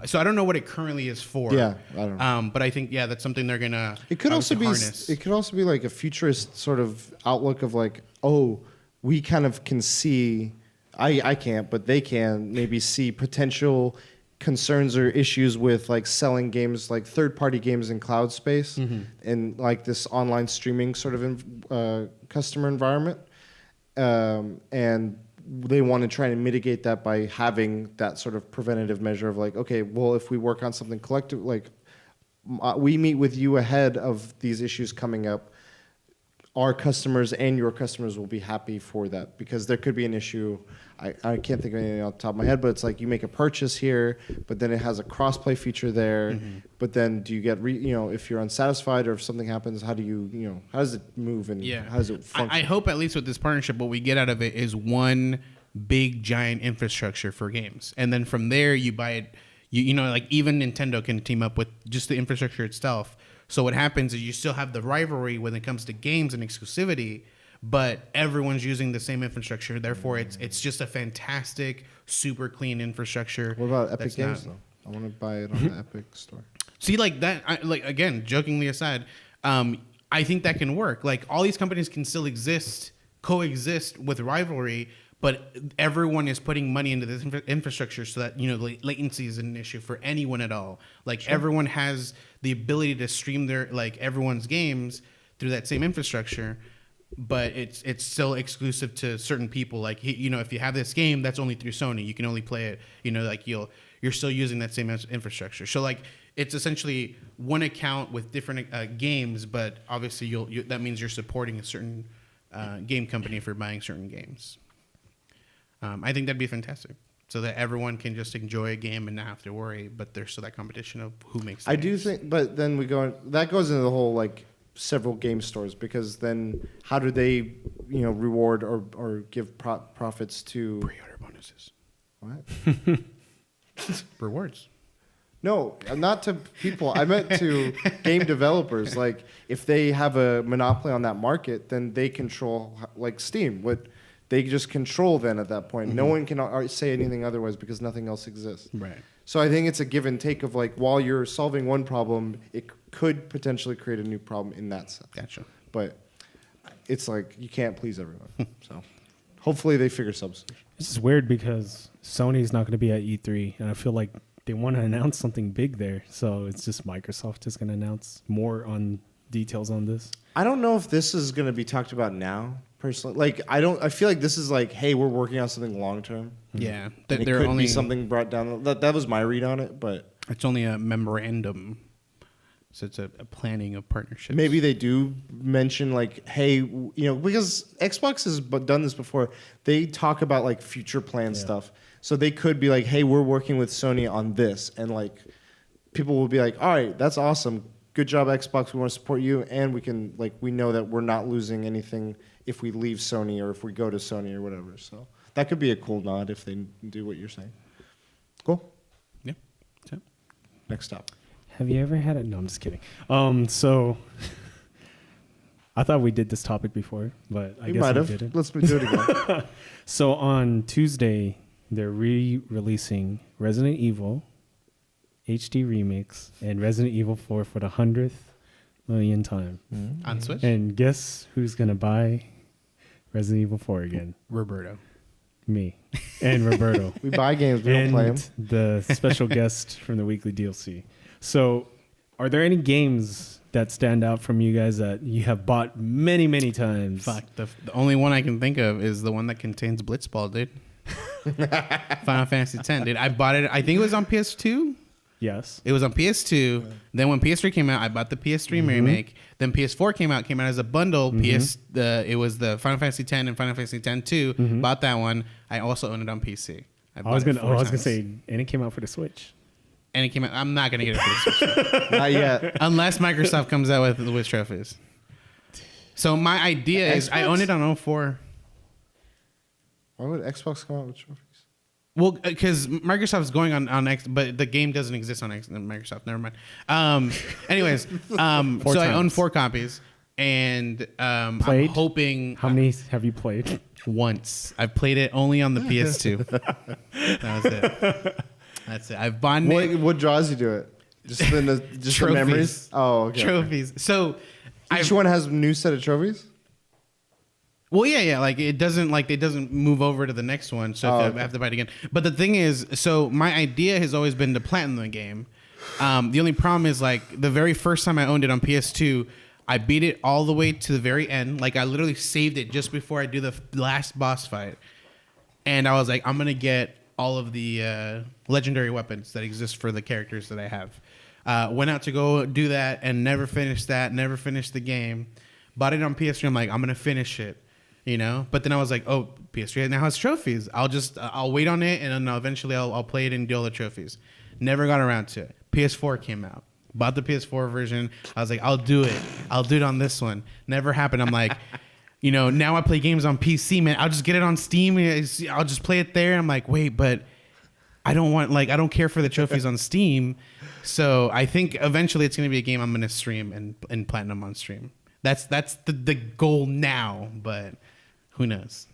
So I don't know what it currently is for. Yeah, I don't know. But I think that's something they're gonna. It could also be. Harness. It could also be like a futurist sort of outlook of like, oh, we kind of can see. I can't, but they can maybe see potential concerns or issues with like selling games, like third-party games in cloud space, and like this online streaming sort of customer environment, and they want to try and mitigate that by having that sort of preventative measure of like, okay, well, if we work on something collective, like we meet with you ahead of these issues coming up, our customers and your customers will be happy for that, because there could be an issue. I can't think of anything off the top of my head, but it's like you make a purchase here, but then it has a cross-play feature there. But then do you get, if you're unsatisfied or if something happens, how do you, how does it move and how does it function? I hope at least with this partnership, what we get out of it is one big giant infrastructure for games. And then from there you buy it, like even Nintendo can team up with just the infrastructure itself. So what happens is you still have the rivalry when it comes to games and exclusivity, but everyone's using the same infrastructure. Therefore, it's just a fantastic, super clean infrastructure. What about Epic Games, though? I want to buy it on the Epic Store. See, like that, again, jokingly aside, I think that can work. Like all these companies can still coexist with rivalry, but everyone is putting money into this infrastructure so that, latency is an issue for anyone at all. Like everyone has the ability to stream everyone's games through that same infrastructure. but it's still exclusive to certain people. Like if you have this game, that's only through Sony. You can only play it. Like you're still using that same infrastructure. So like it's essentially one account with different games, but obviously that means you're supporting a certain game company for buying certain games. I think that'd be fantastic, so that everyone can just enjoy a game and not have to worry. But there's still that competition of who makes. The I games. do think, but then that goes into the whole like several game stores, because then how do they reward or give profits to Pre-order bonuses. what? Rewards. No, not to people. I meant to game developers. Like, if they have a monopoly on that market, then they control, like Steam. They just control then at that point. No one can say anything otherwise because nothing else exists. Right. So I think it's a give and take of like, while you're solving one problem, it could potentially create a new problem in that sense. Gotcha. But it's like you can't please everyone. So hopefully they figure something. This is weird because Sony's not going to be at E3, and I feel like they want to announce something big there. So it's just Microsoft is going to announce more on details on this. I don't know if this is going to be talked about now, personally. Like, I feel like this is like, hey, we're working on something long term. Yeah, It could be something brought down. That was my read on it, but it's only a memorandum, so it's a planning of partnerships. maybe they do mention like, hey, because Xbox has done this before. They talk about like future plan stuff, so they could be like, hey, we're working with Sony on this, and like people will be like, all right, that's awesome. Good job, Xbox. We want to support you, and we know that we're not losing anything if we leave Sony or if we go to Sony or whatever. So that could be a cool nod if they do what you're saying. Cool. Yeah. So. Next stop. Have you ever had it? No, I'm just kidding. So I thought we did this topic before, but I guess we didn't. Let's do it again. So on Tuesday, they're re-releasing Resident Evil HD Remix and Resident Evil 4 for the 100th millionth time. On Switch? And guess who's going to buy Resident Evil 4 again? Roberto. Me. And Roberto. We buy games, we don't play them. The special guest from the weekly DLC. So are there any games that stand out from you guys that you have bought many, many times? Fuck. The only one I can think of is the one that contains Blitzball, dude. Final Fantasy X, dude. I bought it. I think it was on PS2. Yes. It was on PS2. Then when PS3 came out, I bought the PS3 remake. Then PS4 came out as a bundle. It was the Final Fantasy X and Final Fantasy X-2. Bought that one. I also owned it on PC. I was gonna say, and it came out for the Switch. And it came out. I'm not gonna get it for the Switch Not yet. unless Microsoft comes out with trophies. So my idea is, I own it on 04. Why would Xbox come out with trophies? Well, because Microsoft's going on X, but the game doesn't exist on Microsoft. Never mind. Anyways, so I own 4 copies, and I'm hoping. How many have you played? Once. I've played it only on the PS2. That was it. That's it. I've bought it. What draws you to it? Just the memories? Oh, okay. Trophies. So each one has a new set of trophies? Well, yeah. Like it doesn't move over to the next one, so I have to buy it again. But the thing is, so my idea has always been to platinum the game. The only problem is, like, the very first time I owned it on PS2, I beat it all the way to the very end. Like, I literally saved it just before I do the last boss fight, and I was like, I'm gonna get all of the legendary weapons that exist for the characters that I have. Went out to go do that and never finished that. Never finished the game. Bought it on PS3. I'm like, I'm gonna finish it. But then I was like, oh, PS3 now has trophies. I'll wait on it, and then eventually I'll play it and do all the trophies. Never got around to it. PS4 came out. Bought the PS4 version. I was like, I'll do it. I'll do it on this one. Never happened. I'm like, now I play games on PC, man. I'll just get it on Steam. I'll just play it there. I'm like, wait, but I don't care for the trophies on Steam. So I think eventually it's going to be a game I'm going to stream and platinum on stream. That's the goal now, but who knows?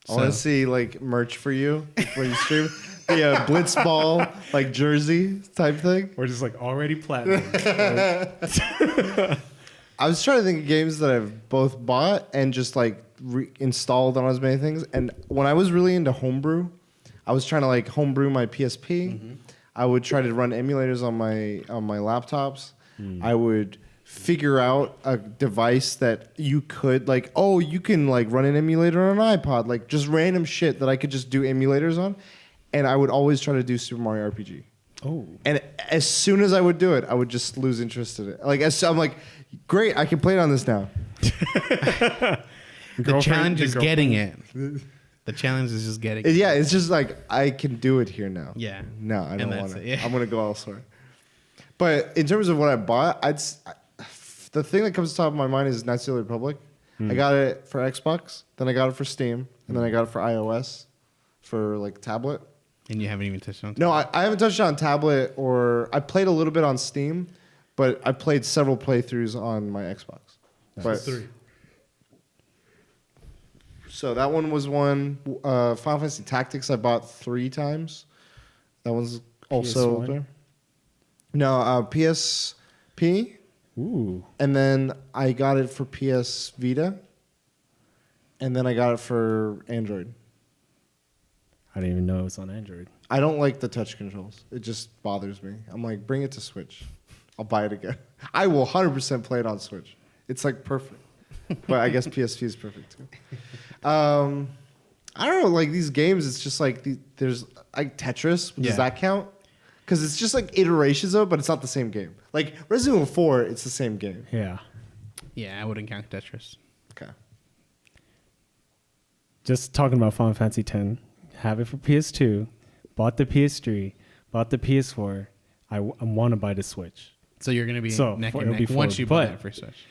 I want to see like merch for you when you stream. Yeah, Blitzball like jersey type thing. Or just like already platinum. I was trying to think of games that I've both bought and just like installed on as many things. And when I was really into homebrew, I was trying to like homebrew my PSP. I would try to run emulators on my laptops. I would figure out a device that you could like, oh, you can like run an emulator on an iPod, like just random shit that I could just do emulators on. And I would always try to do Super Mario RPG. Oh. And as soon as I would do it, I would just lose interest in it. Like I'm like, great, I can play it on this now. The challenge is getting it. The challenge is just getting it. Yeah, it's just like I can do it here now. Yeah. No, I don't And want that's to. it, yeah. I'm gonna go elsewhere. But in terms of what I bought, the thing that comes to the top of my mind is Knights of the Republic. I got it for Xbox, then I got it for Steam, and then I got it for iOS, for like tablet. And you haven't even touched on. No, I haven't touched it on tablet, or I played a little bit on Steam, but I played several playthroughs on my Xbox. But 3. so that one was one. Final Fantasy Tactics I bought 3 times. That one's also PS1? there. No, PSP, Ooh. and then I got it for PS Vita, and then I got it for Android. I didn't even know it was on Android. I don't like the touch controls. It just bothers me. I'm like, bring it to Switch. I'll buy it again. I will 100% play it on Switch. It's like perfect. But I guess PSP is perfect too. I don't know. Like these games, it's just like there's like Tetris. Does Yeah. that count? Because it's just like iterations of it, but it's not the same game. Like Resident Evil 4, it's the same game. Yeah. Yeah, I wouldn't count Tetris. Okay. Just talking about Final Fantasy X. Have it for PS2. Bought the PS3. Bought the PS4. I want to buy the Switch. So you're gonna be So, neck it'll and be neck once four, you buy but- it for Switch.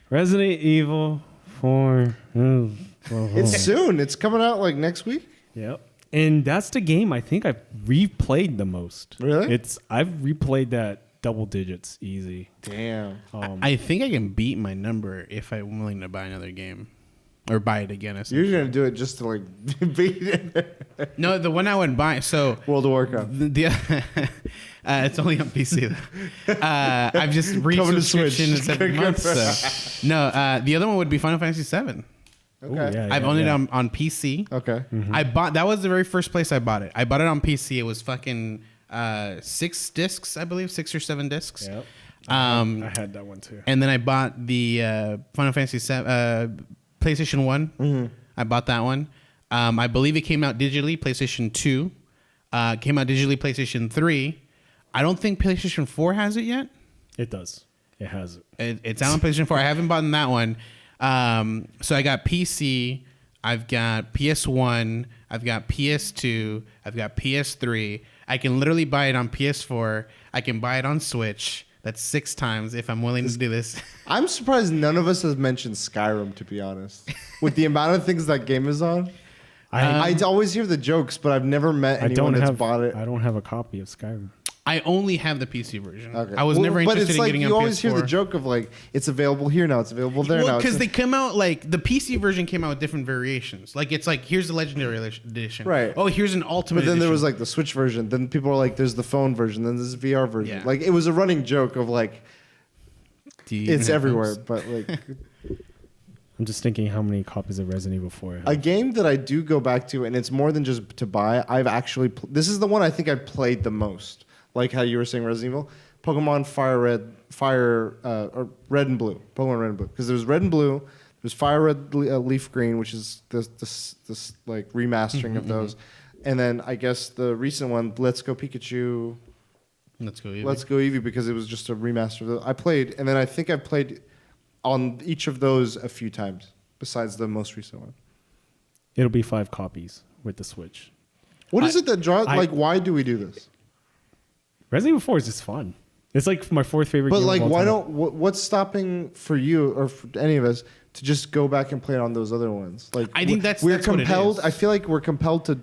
Resident Evil 4. It's soon. It's coming out like next week. Yep. And that's the game I think I've replayed the most. Really? I've replayed that double digits easy. Damn. I think I can beat my number if I'm willing to buy another game. Or buy it again. You're gonna do it just to like beat it. No, the one I would buy. So World of Warcraft. It's only on PC though. I've just Coming to Switch. re-subscription in 7 months. So. No, the other one would be Final Fantasy 7. Okay. Ooh, yeah, I've owned it on PC. Okay. I bought that was the very first place I bought it. I bought it on PC. It was fucking 6 discs, I believe, 6 or 7 discs. Yep. I had that one too. And then I bought the Final Fantasy 7, PlayStation 1. Mm-hmm. I bought that one. I believe it came out digitally, PlayStation 2. Came out digitally, PlayStation 3. I don't think PlayStation 4 has it yet. It does. It has it. It's out on PlayStation 4. I haven't bought that one. So I got PC. I've got PS1. I've got PS2. I've got PS3. I can literally buy it on PS4. I can buy it on Switch. That's 6 times if I'm willing to do this. I'm surprised none of us has mentioned Skyrim, to be honest. With the amount of things that game is on. I always hear the jokes, but I've never met anyone that's bought it. I don't have a copy of Skyrim. I only have the PC version. Okay. I was never but interested it's in like getting you on always PS4. hear the joke of like it's available here now, it's available there now. Because they come out like the PC version came out with different variations. Like it's like here's the Legendary Edition. Right. Oh, here's an Ultimate. But then there edition. was like the Switch version. Then people were like, "There's the phone version." Then there's the VR version. Yeah. Like it was a running joke of like Do you it's have everywhere. those? But like I'm just thinking how many copies of Resident Evil 4 I have. a game that I do go back to, and it's more than just to buy. I've actually this is the one I think I played the most. Like how you were saying Resident Evil, Pokemon or Red and Blue, Pokemon Red and Blue, because there was Red and Blue, there's Fire Red, Leaf Green, which is this like remastering of those, and then I guess the recent one, Let's Go Pikachu, Let's go. Eevee. Let's Go Eevee, because it was just a remaster of those. I played, and then I think I've played on each of those a few times, besides the most recent one. It'll be 5 copies with the Switch. What is it that draws? I- Like, why do we do this? Resident Evil 4 is just fun. It's like my 4th favorite But game like, of all why time. don't? What's stopping for you or for any of us to just go back and play it on those other ones? Like, I think that's we're what it compelled. is. I feel like we're compelled to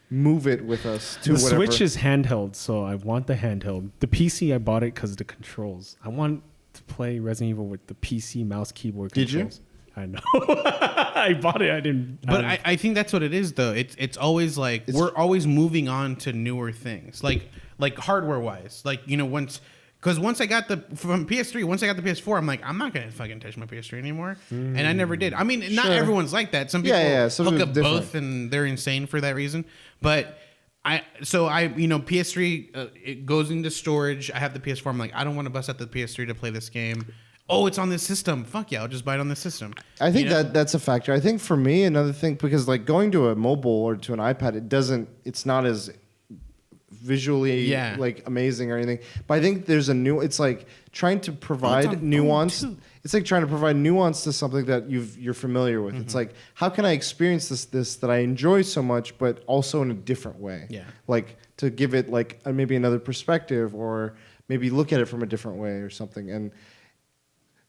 move it with us to The whatever. Switch is handheld, so I want the handheld. The PC, I bought it because of the controls. I want to play Resident Evil with the PC mouse keyboard Did you? controls. I know. I bought it. I didn't. But I think that's what it is, though. It's always like we're always moving on to newer things, like hardware wise. Like once I got from PS3, once I got the PS4, I'm like, I'm not gonna fucking touch my PS3 anymore, and I never did. I mean, not Sure. everyone's like that. Some people Some hook people up different. both, and they're insane for that reason. But PS3 it goes into storage. I have the PS4. I'm like, I don't want to bust out the PS3 to play this game. oh, it's on this system. Fuck yeah, I'll just buy it on this system. I think You know? that's a factor. I think for me, another thing, because like going to a mobile or to an iPad, it's not as visually like amazing or anything. But I think there's it's like trying to provide nuance. It's like trying to provide nuance to something that you're familiar with. It's like, how can I experience this that I enjoy so much, but also in a different way? Yeah. Like to give it like maybe another perspective, or maybe look at it from a different way or something. And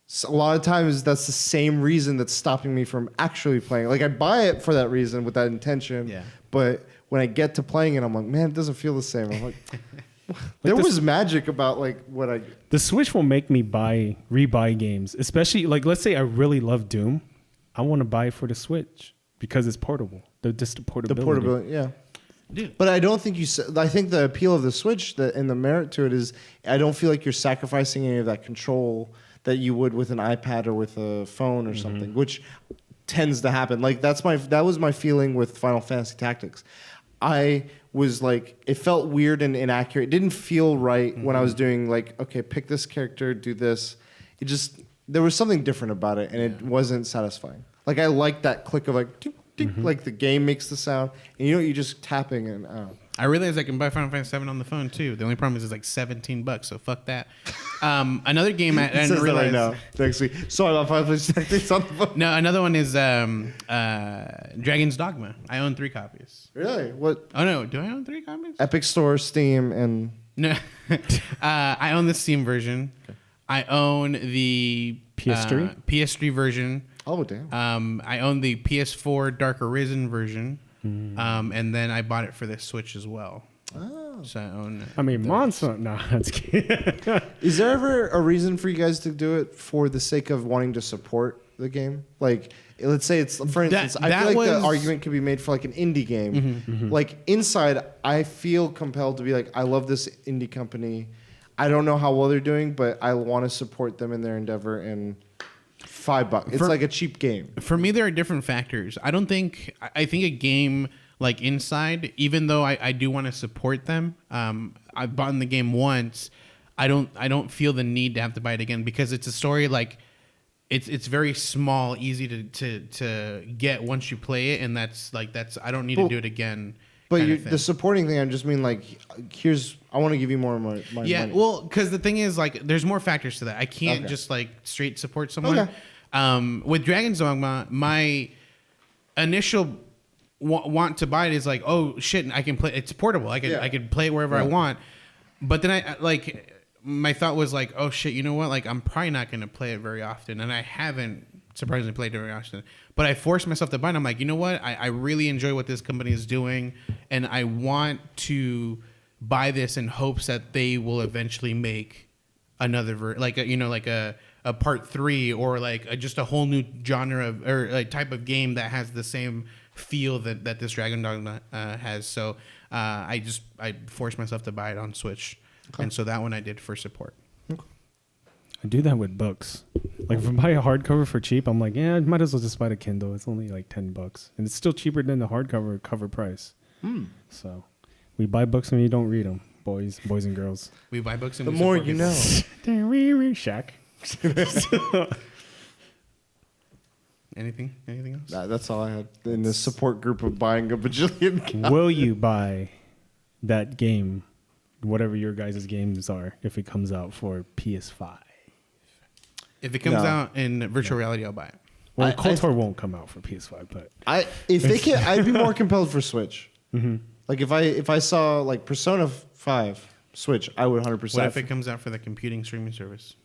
so a lot of times that's the same reason that's stopping me from actually playing. Like I buy it for that reason with that intention. Yeah. But when I get to playing it, I'm like, man, it doesn't feel the same. I'm like, there was magic about like what I. The Switch will make me rebuy games, especially like let's say I really love Doom. I want to buy it for the Switch because it's portable. Just the portability. The portability, yeah. Dude. But I don't think I think the appeal of the Switch and the merit to it is I don't feel like you're sacrificing any of that control that you would with an iPad or with a phone or something, which tends to happen. Like that was my feeling with Final Fantasy Tactics. I was like, it felt weird and inaccurate. It didn't feel right when I was doing like, okay, pick this character, do this. There was something different about it, and it wasn't satisfying. Like I liked that click of like, ding, ding, like the game makes the sound, and you just tapping and I realize I can buy Final Fantasy 7 on the phone too. The only problem is it's like $17, so fuck that. Another game I didn't realize. Right now, next week. Sorry about Final Fantasy Tactics on the phone. No, another one is Dragon's Dogma. I own 3 copies. Really? What? Oh no, do I own 3 copies? Epic Store, Steam, and No, I own the Steam version. Okay. I own the PS3 version. Oh damn. I own the PS4 Dark Arisen version. And then I bought it for the Switch as well. Oh. So I own it. I mean, Monster. No, that's kidding. Is there ever a reason for you guys to do it for the sake of wanting to support the game? Like, let's say it's, for instance, I feel like the argument could be made for like an indie game. Like Inside, I feel compelled to be like, I love this indie company. I don't know how well they're doing, but I want to support them in their endeavor, and $5. It's like a cheap game. For me, there are different factors. I think a game like Inside, even though I do want to support them, I've bought the game once. I don't feel the need to have to buy it again because it's a story like it's very small, easy to get once you play it, and that's I don't need to do it again. But the supporting thing, I just mean like, I want to give you more of my money. Yeah, well, because the thing is, like, there's more factors to that. I can't just like straight support someone. Okay. With Dragon's Dogma, my initial want to buy it is like, oh shit, I can play. It's portable. I could play it wherever I want. But then my thought was like, oh shit, you know what? Like, I'm probably not going to play it very often, and I haven't surprisingly played it very often. But I forced myself to buy it. I'm like, you know what? I really enjoy what this company is doing, and I want to buy this in hopes that they will eventually make another a part 3 or just a whole new genre or like type of game that has the same feel that this Dragon Dogma has. So I forced myself to buy it on Switch, and so that one I did for support. I do that with books. Like if I buy a hardcover for cheap, I'm like, yeah, I might as well just buy the Kindle. It's only like $10, and it's still cheaper than the hardcover cover price. So we buy books when you don't read them, boys and girls. We buy books and the we more support you know. Shaq. Anything else? Nah, that's all I had in this support group of buying a bajillion copies. Will you buy that game, whatever your guys' games are, if it comes out for PS5? If it comes out in virtual reality, I'll buy it. Well, KOTOR won't come out for PS5, but if they can, I'd be more compelled for Switch. Like if I saw like Persona 5 Switch, I would 100%. What if it comes out for the computing streaming service?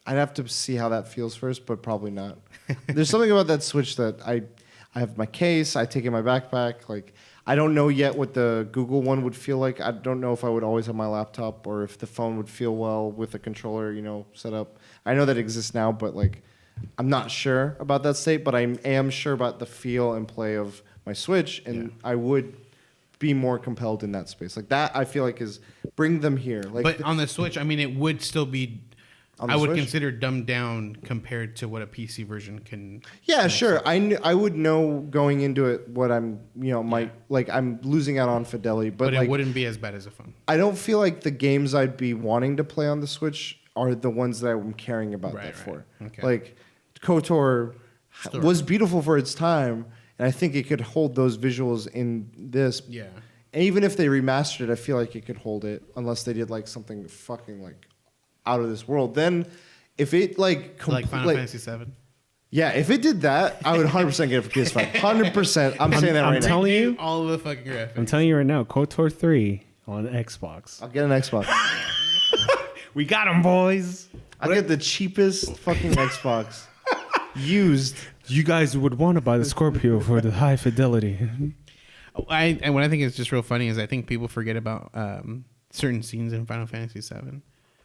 I'd have to see how that feels first, but probably not. There's something about that Switch that I have my case, I take it in my backpack. Like I don't know yet what the Google one would feel like. I don't know if I would always have my laptop or if the phone would feel well with the controller, set up. I know that exists now, but like I'm not sure about that state, but I am sure about the feel and play of my Switch, and I would be more compelled in that space. Like that I feel like is bring them here. Like but on the Switch, I mean it would still be I would Switch? consider dumbed down compared to what a PC version can. Yeah, sure. I would know going into it what I'm, I'm losing out on fidelity, but it wouldn't be as bad as a phone. I don't feel like the games I'd be wanting to play on the Switch are the ones that I'm caring about Right, that for. Okay. Like KOTOR Story. was beautiful for its time, and I think it could hold those visuals in this. Yeah. And even if they remastered it, I feel like it could hold it, unless they did like something fucking like out of this world. Then, if it like Like Final Fantasy 7. yeah, if it did that, I would 100% get it for PS5. 100%. I'm saying that I'm right now. telling you, All of the fucking graphics. I'm telling you right now, KOTOR 3 on Xbox. I'll get an Xbox. We got them, boys. I'll get the cheapest fucking Xbox used. You guys would want to buy the Scorpio for the high fidelity. And what I think is just real funny is I think people forget about certain scenes in Final Fantasy 7.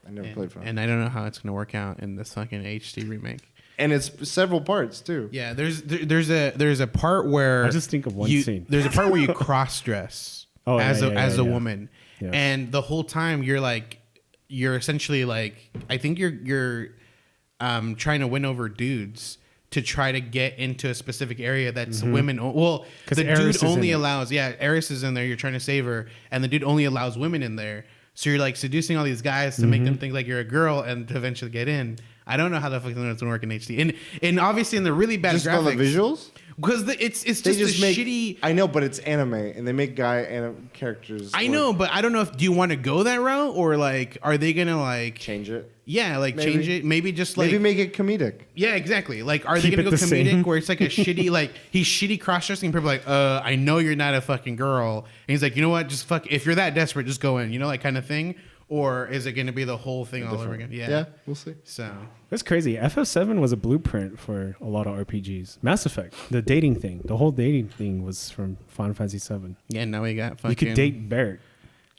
I never played for it. And I don't know how it's going to work out in this fucking HD remake. And it's several parts too. Yeah, there's a part where I just think of one scene. There's a part where you cross dress as a woman, Yeah. and the whole time you're essentially like, I think you're trying to win over dudes to try to get into a specific area that's women. Well, 'Cause the Eris dude is in only it. allows Eris is in there. You're trying to save her, and the dude only allows women in there. So you're like seducing all these guys to make them think like you're a girl and to eventually get in. I don't know how the fuck it's gonna work in HD. And obviously in the really bad Just graphics. on the visuals? Because it's They just just a make shitty. I know, but it's anime, and they make characters. I know, but I don't know if do you want to go that route or like are they gonna like change it. like Maybe. change it? Maybe just like Maybe make it comedic. yeah, exactly. Like are Keep they gonna it go the comedic same. where it's like a shitty like he's shitty cross dressing people are like I know you're not a fucking girl and he's like you know what just fuck if you're that desperate just go in like kind of thing or is it gonna be the whole thing all over again? Yeah, we'll see. So That's crazy. FF7 was a blueprint for a lot of RPGs. Mass Effect, the dating thing, the whole dating thing was from Final Fantasy 7. yeah, now we got fucking. You could date Barrett,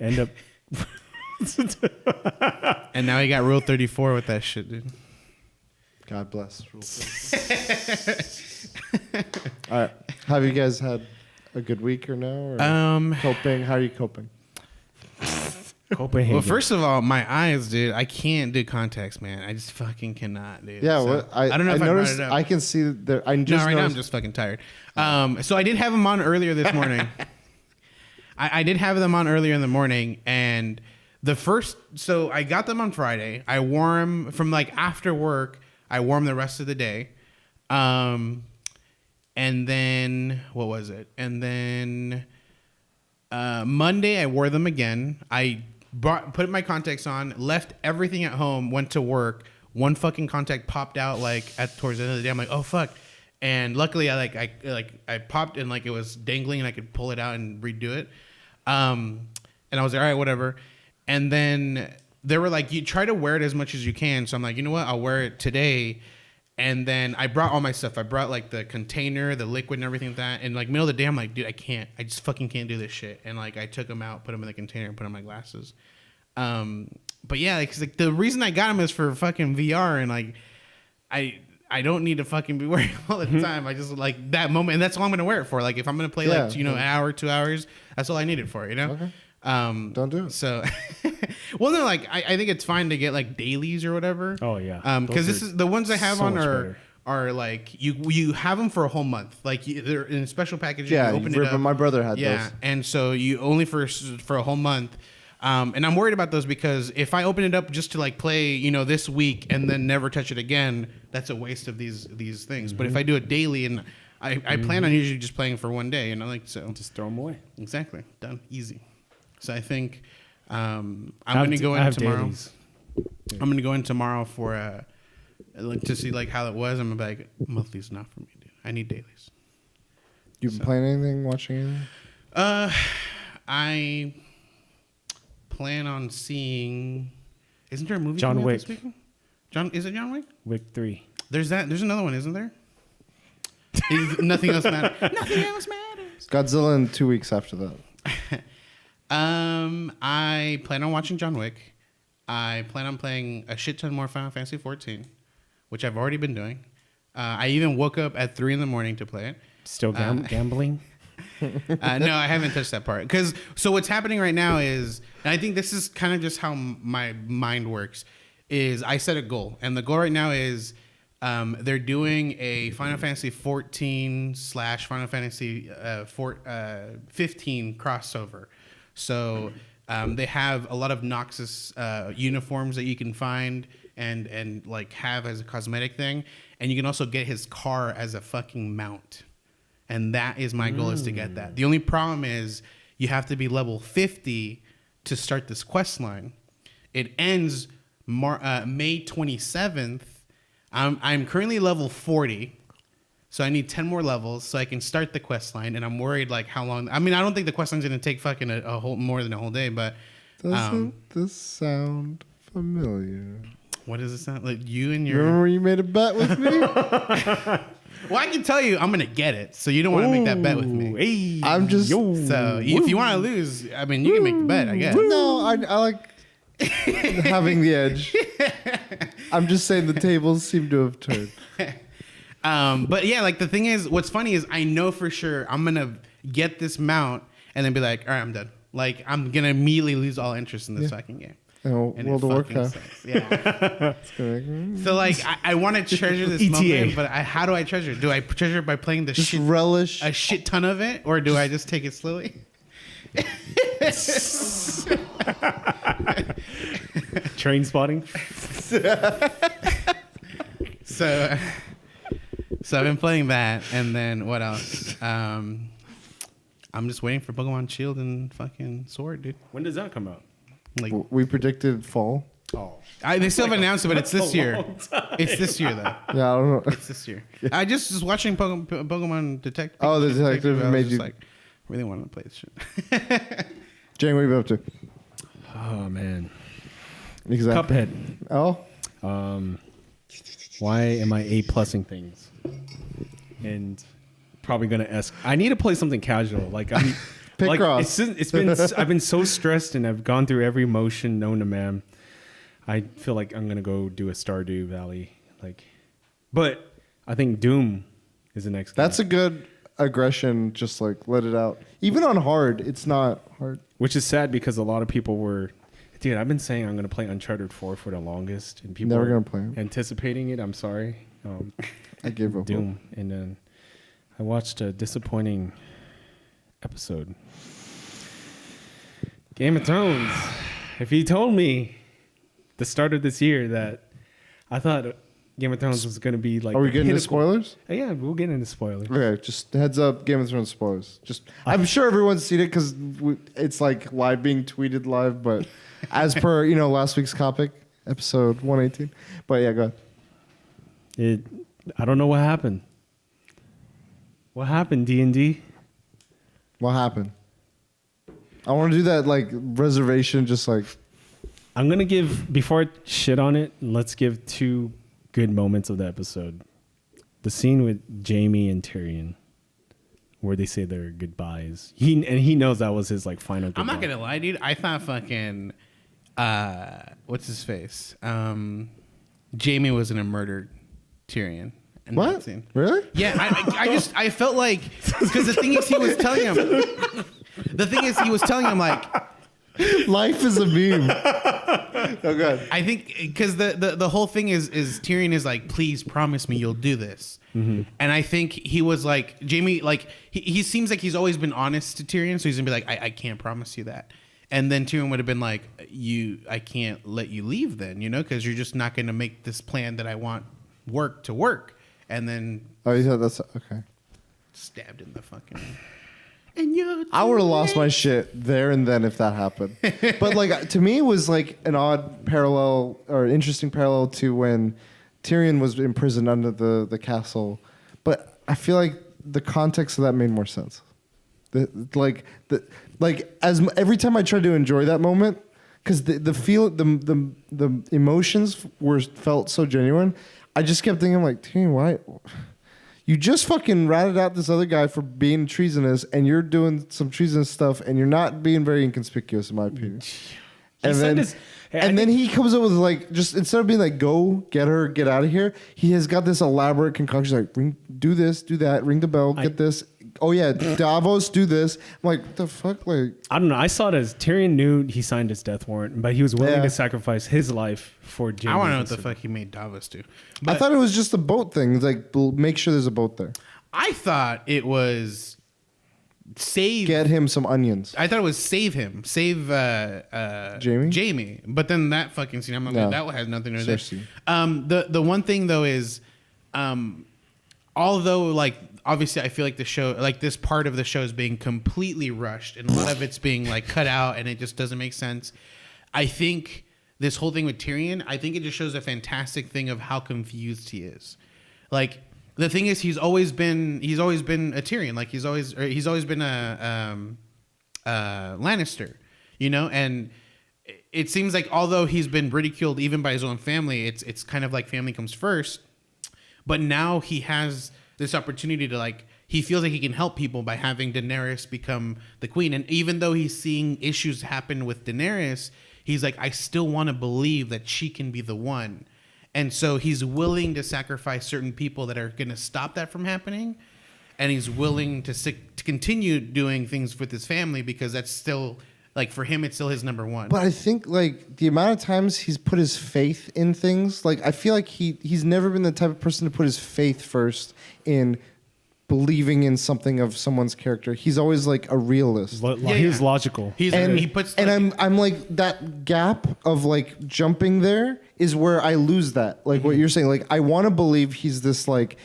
end up. and now we got Rule 34 with that shit, dude. God bless. All right. Have you guys had a good week or no? Or coping? How are you coping? Copenhagen. Well, first of all, my eyes, dude. I can't do contacts, man. I just fucking cannot, dude. Yeah, So, I don't know if I noticed. brought it up. I can see that. I just No, right now I'm noticed. just fucking tired. So I did have them on earlier this morning. I did have them on earlier in the morning, and so I got them on Friday. I wore them from like after work. I wore them the rest of the day. And then what was it? And then Monday I wore them again. I put my contacts on, left everything at home, went to work. One fucking contact popped out like towards the end of the day. I'm like, oh fuck. And luckily I popped and like it was dangling and I could pull it out and redo it. And I was like, all right, whatever. And then they were like, you try to wear it as much as you can. So I'm like, you know what? I'll wear it today. And then I brought all my stuff. I brought like the container, the liquid and everything like that. And like middle of the day, I'm like, dude, I just fucking can't do this shit. And like I took them out, put them in the container and put on my glasses. But yeah, like the reason I got them is for fucking VR. And like, I don't need to fucking be wearing it all the time. I just like that moment. And that's all I'm going to wear it for. Like if I'm going to play an hour, 2 hours, that's all I need it for, you know? Okay. Don't do it. So, well, no, like I think it's fine to get like dailies or whatever. Oh yeah. Because this is the ones I have so on much better. are like you have them for a whole month. Like they're in a special package. Yeah, you open it up. my brother had Yeah, those. and so you only for a whole month. And I'm worried about those because if I open it up just to like play, this week and then never touch it again, that's a waste of these things. But if I do it daily and I plan on usually just playing for one day, so Just throw them away. exactly done easy. So I think I'm going to go in tomorrow. Dailies. I'm going to go in tomorrow for to see like how it was. I'm going to be like, monthly's not for me, dude. I need dailies. You been playing anything? Watching anything? I plan on seeing. Isn't there a movie John coming out Wick. this weekend? Is it John Wick? Wick 3. There's another one, isn't there? Nothing else matters. Nothing else matters. Godzilla in 2 weeks after that. I plan on watching John Wick. I plan on playing a shit ton more Final Fantasy 14, which I've already been doing. I even woke up at 3 a.m. to play it. Still gambling? No, I haven't touched that part. So what's happening right now is, and I think this is kind of just how my mind works, is I set a goal. And the goal right now is they're doing a Final Fantasy 14 / Final Fantasy 15 crossover. So They have a lot of Noxus uniforms that you can find and like have as a cosmetic thing, and you can also get his car as a fucking mount. And that is my goal, is to get that. The only problem is you have to be level 50 to start this quest line. It ends May 27th. I'm currently level 40, so I need 10 more levels so I can start the quest line. And I'm worried like how long. I mean, I don't think the quest line's gonna take fucking a whole more than a whole day. But doesn't this sound familiar? What does it sound like? You and your. Remember you made a bet with me? Well, I can tell you I'm gonna get it, so you don't want to make that bet with me. Hey, I'm just. So if you want to lose, I mean, you can make the bet, I guess. No, I like having the edge. I'm just saying the tables seem to have turned. But yeah, like the thing is, what's funny is I know for sure I'm gonna get this mount and then be like, all right, I'm done. Like I'm gonna immediately lose all interest in this fucking game. And World of Warcraft. sucks. Yeah. So like I want to treasure this moment, but how do I treasure it? Do I treasure it by playing just relish a shit ton of it, or do I just take it slowly? Train spotting. So I've been playing that, and then what else? I'm just waiting for Pokemon Shield and fucking Sword, dude. When does that come out? Like we predicted fall. Oh, they still haven't announced it, but it's this year. It's this year, though. Yeah, I don't know. It's this year. I just watching Pokemon Detective. Oh, the detective I was made just you like really wanted to play this shit. Jane, what have you been up to? oh man. Exactly. Cuphead. Oh, Why am I A+ing things? And probably gonna ask. I need to play something casual. Like I'm. Pick Ross. It's been. I've been so stressed, and I've gone through every motion known to man. I feel like I'm gonna go do a Stardew Valley. But I think Doom is the next. That's game. a good aggression. Just like let it out. Even on hard, it's not hard. Which is sad because a lot of people were. Dude, I've been saying I'm gonna play Uncharted 4 for the longest, and people Never are gonna play it. anticipating it. I'm sorry. I gave up. Doom, and then I watched a disappointing episode. Game of Thrones. If you told me the start of this year that I thought Game of Thrones was going to be like, Are we getting into pinnacle- spoilers? Yeah, we'll get into spoilers. Okay, just heads up. Game of Thrones spoilers. I'm sure everyone's seen it because it's like live being tweeted live. But as per last week's topic, episode 118. But yeah, go ahead. I don't know what happened. What happened, D&D? What happened? I want to do that like reservation, just like I'm going to give, before I shit on it, let's give two good moments of the episode. The scene with Jaime and Tyrion, where they say their goodbyes. He knows that was his like final goodbye. I'm not gonna lie, dude. I thought fucking what's his face? Jamie was gonna murder Tyrion. In that what? scene. Really? Yeah, I felt like because the thing is he was telling him. The thing is he was telling him like. Life is a meme. Oh god. I think because the whole thing is Tyrion is like, please promise me you'll do this. Mm-hmm. And I think he was like, Jaime, like he seems like he's always been honest to Tyrion, so he's gonna be like, I can't promise you that. And then Tyrion would have been like, I can't let you leave then, because you're just not gonna make this plan that I want work to work. And then You thought that's okay. Stabbed in the fucking. And I would have lost my shit there and then if that happened. But like to me, it was like an odd parallel or interesting parallel to when Tyrion was imprisoned under the castle. But I feel like the context of that made more sense. Every time I tried to enjoy that moment, because the emotions felt so genuine, I just kept thinking like, Tyrion, why? You just fucking ratted out this other guy for being treasonous, and you're doing some treasonous stuff, and you're not being very inconspicuous, in my opinion. And then he comes up with like, just instead of being like, go get her, get out of here, he has got this elaborate concoction like, do this, do that, ring the bell, get this. Oh yeah, Davos, do this. I'm like, what the fuck? Like, I don't know. I saw it as Tyrion knew he signed his death warrant, but he was willing to sacrifice his life for Jaime. I want to know what the fuck he made Davos do. I thought it was just a boat thing. It's like, make sure there's a boat there. I thought it was get him some onions. I thought it was save Jamie. But then that fucking scene, I'm like, that has nothing to do with it. The one thing though is, although like obviously I feel like the show, like this part of the show is being completely rushed and a lot of it's being like cut out and it just doesn't make sense. I think this whole thing with Tyrion, I think it just shows a fantastic thing of how confused he is. Like the thing is, he's always been a Tyrion. Like he's always been a Lannister, you know. And it seems like although he's been ridiculed even by his own family, it's kind of like family comes first. But now he has this opportunity to like, he feels like he can help people by having Daenerys become the queen. And even though he's seeing issues happen with Daenerys, he's like, I still want to believe that she can be the one. And so he's willing to sacrifice certain people that are going to stop that from happening. And he's willing to continue doing things with his family because that's still, like, for him, it's still his number one. But I think, like, the amount of times he's put his faith in things, like, I feel like he's never been the type of person to put his faith first in believing in something of someone's character. He's always, like, a realist. He was logical. I'm like, that gap of, like, jumping there is where I lose that. Like, what you're saying, like, I want to believe he's this, like,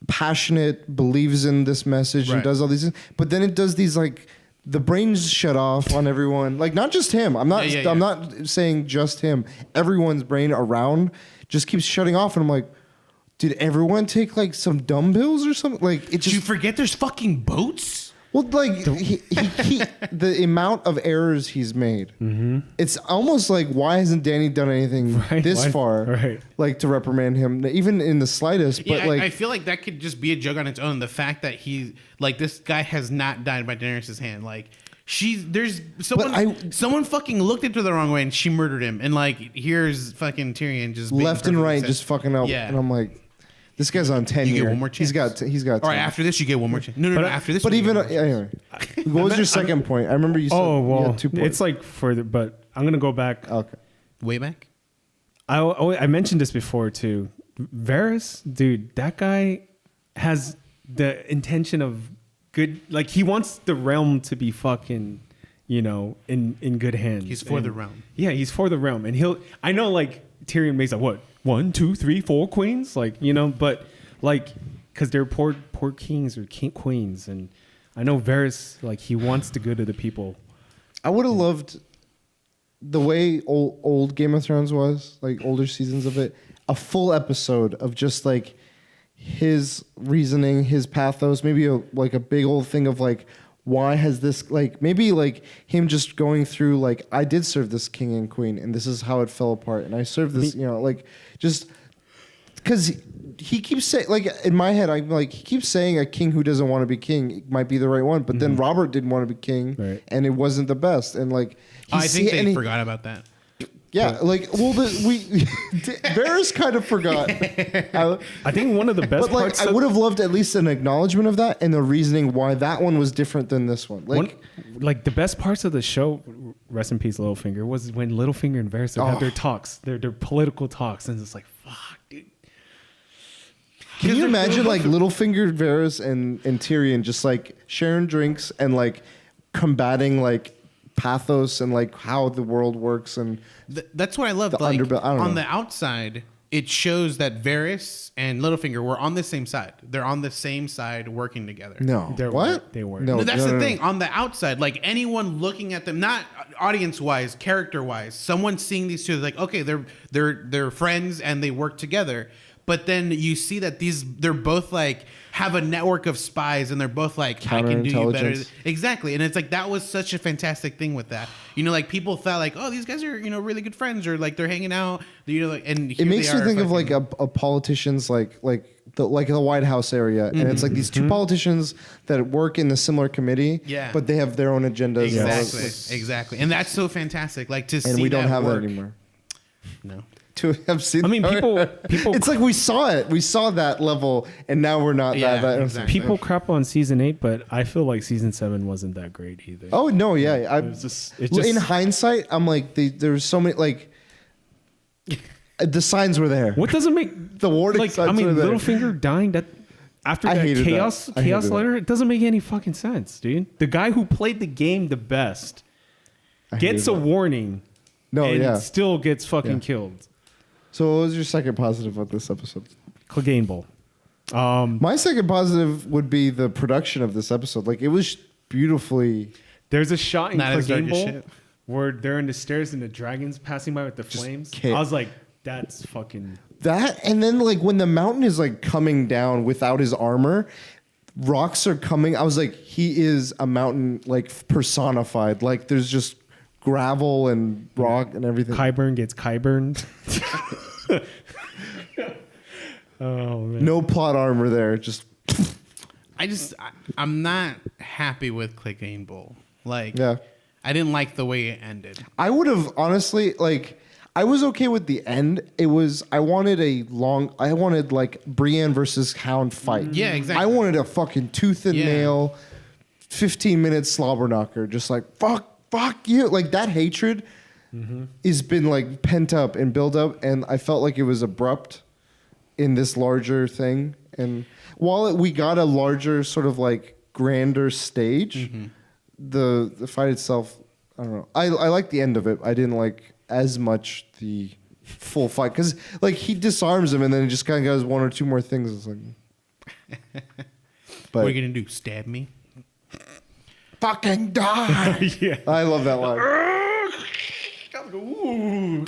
passionate, believes in this message and does all these things. But then it does these, like, the brains shut off on everyone. Like, not just him. I'm not saying just him. Everyone's brain around just keeps shutting off. And I'm like, did everyone take, like, some dumbbells or something? Like, it just... Did you forget there's fucking boats? Well, like, the amount of errors he's made, it's almost like, why hasn't Dany done anything far, like, to reprimand him, even in the slightest? Yeah, but like, I feel like that could just be a joke on its own. The fact that this guy has not died by Daenerys' hand, like, someone fucking looked into the wrong way and she murdered him, and like, here's fucking Tyrion just left and right, just fucking up, and I'm like, this guy's on tenure. You get one more chance. He's got. All right, after this, you get one more chance. No, after this. But even anyway, what was your second point? I remember you said you had 2 points. It's like further, but I'm gonna go back. Okay. Way back. I mentioned this before too. Varys, dude, that guy has the intention of good. Like, he wants the realm to be fucking, you know, in good hands. He's for the realm. Yeah, he's for the realm, and I know, like, Tyrion makes like what 1, 2, 3, 4 queens, like, you know, but like, because they're poor kings or queens, and I know Varys, like, he wants the good of the people. I would have loved the way old Game of Thrones was, like older seasons of it, a full episode of just like his reasoning, his pathos, maybe a big old thing of like, why has this, like, maybe like him just going through, like, I did serve this king and queen and this is how it fell apart, and I served this, you know, like, just because he keeps saying, like, in my head, I'm like, he keeps saying a king who doesn't want to be king might be the right one, but then Robert didn't want to be king, and it wasn't the best, and like, I think they forgot about that. Yeah, like, well, Varys kind of forgot. I think one of the best parts. I would have loved at least an acknowledgement of that and the reasoning why that one was different than this one. Like the best parts of the show, rest in peace, Littlefinger, was when Littlefinger and Varys would have their talks, their political talks, and it's like, fuck, dude. Can you imagine, like, Littlefinger, Varys, and Tyrion just like sharing drinks and like combating like pathos and like how the world works, and that's what I love. Like, on the outside, it shows that Varys and Littlefinger were on the same side. They're on the same side working together. No, what? They were. No, that's the thing. On the outside, like, anyone looking at them, not audience-wise, character-wise, someone seeing these two is like, okay, they're friends and they work together. But then you see that they're both like have a network of spies, and they're both like, I can do you better. Exactly. And it's like, that was such a fantastic thing with that. You know, like, people thought like, oh, these guys are, you know, really good friends, or like they're hanging out, you know, and it makes you think of like a politicians like the White House area, and it's like these two politicians that work in the similar committee, but they have their own agendas. Exactly. And that's so fantastic. Like, to see, and we don't have work. that anymore. No. To have seen, I mean, people. It's like we saw it. We saw that level, and now we're not that. Exactly. People crap on season 8, but I feel like season 7 wasn't that great either. Oh no, yeah. In hindsight, I'm like, there's so many, like, the signs were there. What doesn't make the warning signs? I mean, were there. Littlefinger dying. That After I that hated chaos that. I hated that. letter, it doesn't make any fucking sense, dude. The guy who played the game the best I hated gets a that. warning No, and yeah. still gets fucking Yeah. killed. So what was your second positive of this episode? Clegane Bowl. My second positive would be the production of this episode. Like, it was beautifully... There's a shot in Not as dark Clegane as Bowl shit. where they're in the stairs and the dragon's passing by with the flames. kick. I was like, that's fucking... That, and then, like, when the mountain is, like, coming down without his armor, rocks are coming. I was like, he is a mountain, like, personified. Like, there's just gravel and rock and everything. Qyburn gets Qyburned. Oh, man. No plot armor there. Just, I'm not happy with Clegane Bowl. Like, yeah. I didn't like the way it ended. I would have, honestly, like... I was okay with the end. It was, I wanted, like, Brienne versus Hound fight. Yeah, exactly. I wanted a fucking tooth and nail, 15-minute slobber knocker. Just like, fuck you. Like, that hatred has been, like, pent up and built up, and I felt like it was abrupt in this larger thing. And while we got a larger, sort of, like, grander stage, the fight itself, I don't know. I like the end of it. I didn't like as much the full fight because like he disarms him and then he just kind of goes one or two more things. It's like, What are you gonna do? Stab me? fucking die. Yeah. I love that line.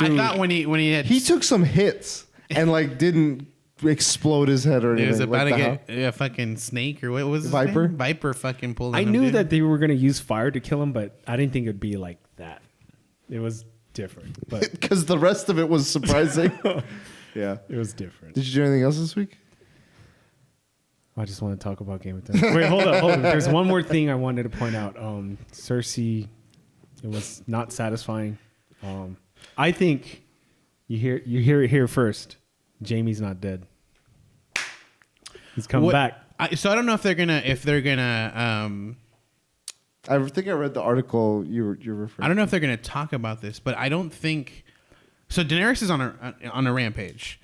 I thought when he had He took some hits and like didn't explode his head or he anything. was about like to the get a fucking snake or what was his Viper? name? Viper fucking pulled him. I knew dude. that they were going to use fire to kill him, but I didn't think it'd be like that. It was different, but because the rest of it was surprising. Yeah. it was different. Did you do anything else this week? I just want to talk about Game of Thrones. Wait, hold up. There's one more thing I wanted to point out. Cersei, it was not satisfying. I think you hear it here first. Jamie's not dead. He's come back. So I don't know if they're gonna I think I read the article you're referring. I don't know if they're gonna talk about this, but I don't think so. Daenerys is on a rampage,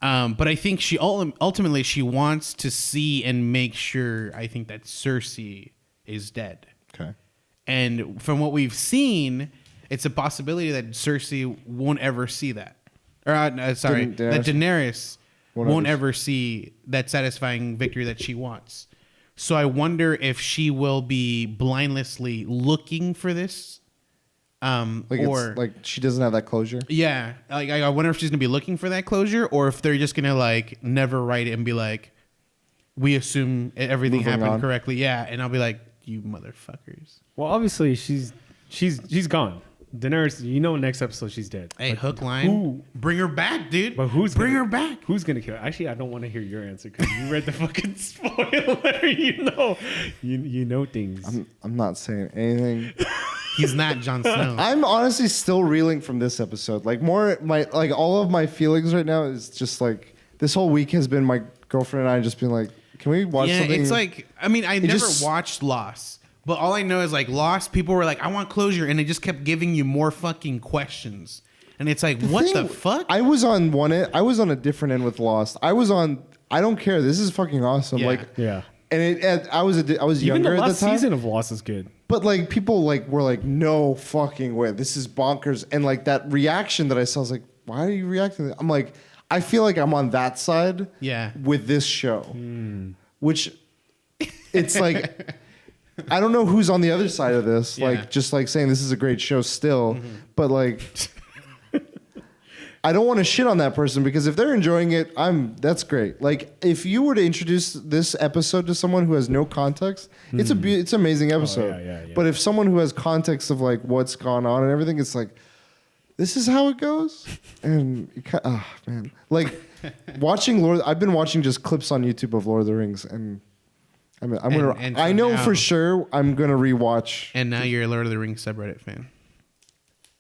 but I think she ultimately she wants to see and make sure. I think that Cersei is dead. Okay. And from what we've seen, it's a possibility that Cersei won't ever see that. Or sorry, that Daenerys won't ever see that satisfying victory that she wants. So I wonder if she will be blindlessly looking for this. Like or it's like she doesn't have that closure. yeah, like I wonder if she's gonna be looking for that closure, or if they're just gonna like never write it and be like, we assume everything Moving happened on. correctly. Yeah, and I'll be like, you motherfuckers. Well, obviously she's gone. Daenerys, next episode she's dead. Hey, But hook line, who- bring her back, dude. But who's bring gonna, her back? Who's gonna kill her? Actually, I don't want to hear your answer because you read the fucking spoiler. You know things. I'm not saying anything. He's not Jon Snow. I'm honestly still reeling from this episode. Like all of my feelings right now is just like this whole week has been my girlfriend and I just been like, can we watch Yeah, something? it's like I mean I never just- watched Lost, but all I know is like Lost. People were like, I want closure, and they just kept giving you more fucking questions, and it's like, what the fuck? I was on one end. I was on a different end with Lost. I was on. I don't care. This is fucking awesome. Yeah. Like Yeah. And I was Even younger the at the last time. season of Lost is good. But like people like were like, no fucking way, this is bonkers. And like that reaction that I saw, I was like, why are you reacting to that? I'm like, I feel like I'm on that side Yeah. with this show. Which it's like I don't know who's on the other side of this. Yeah. Like just like saying this is a great show still. But like I don't want to shit on that person because if they're enjoying it, that's great. Like if you were to introduce this episode to someone who has no context, it's an amazing episode. yeah. But if someone who has context of like what's gone on and everything, it's like this is how it goes. And man, like watching I've been watching just clips on YouTube of Lord of the Rings, and I mean, And I so know now- for sure I'm gonna rewatch. And now you're a Lord of the Rings subreddit fan,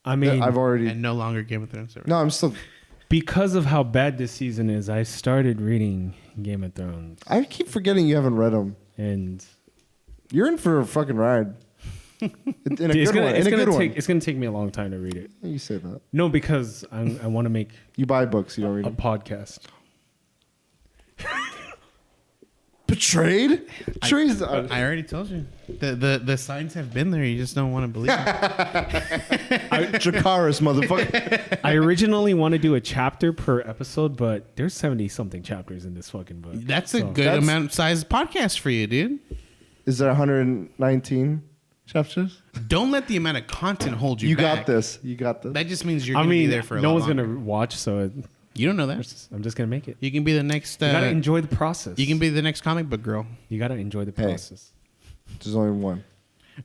I mean, I've already and no longer Game of Thrones subreddit. no, I'm still. because of how bad this season is, I started reading Game of Thrones, I keep forgetting you haven't read them. and You're in for a fucking ride. In a it's good one. In a good one. it's gonna take me a long time to read it. You say that. No, because I want to make You buy books, you don't read a them. podcast. Betrayed? Treason. I already told you. The signs have been there. You just don't want to believe it. Dracarys, motherfucker. I originally want to do a chapter per episode, but there's 70 something chapters in this fucking book. That's a good amount size podcast for you, dude. Is there 119 chapters? Don't let the amount of content hold you You back. got this. You got this. That just means you're going to be there for a no lot one's longer. gonna watch, so You don't know that. I'm just gonna make it. You can be the next. You gotta enjoy the process. You can be the next comic book girl. You gotta enjoy the Hey. process. There's only one.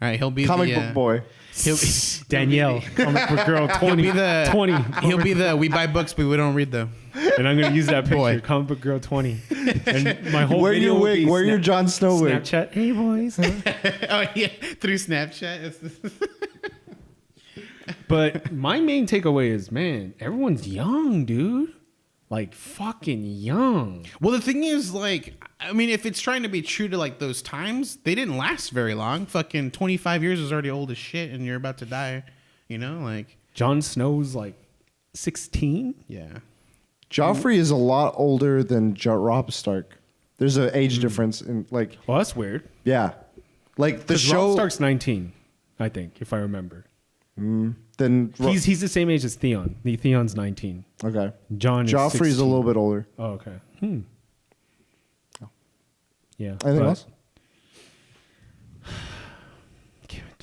All right, he'll be Comic the book boy. He'll be, Danielle, comic book girl, 20, be the 20. He'll be the we buy books but we don't read them. And I'm gonna use that picture, Boy. comic book girl 20. And my whole Wear video your will wig. be Wear your Jon Snow wig. Snapchat. Hey boys. Oh yeah, through Snapchat. But my main takeaway is, man, everyone's young, dude. Like fucking young. Well, the thing is, like, I mean, if it's trying to be true to like those times, they didn't last very long. Fucking 25 years is already old as shit, and you're about to die. You know, like, Jon Snow's like 16. yeah. Joffrey is a lot older than Robb Stark. There's an age difference in like, Well, that's weird. yeah, like the 'Cause show. Robb Stark's 19, I think, if I remember. Then He's the same age as Theon. Theon's 19. okay. John is Joffrey's 16. a little bit older. Oh, okay. Yeah. Anything but- else? Game of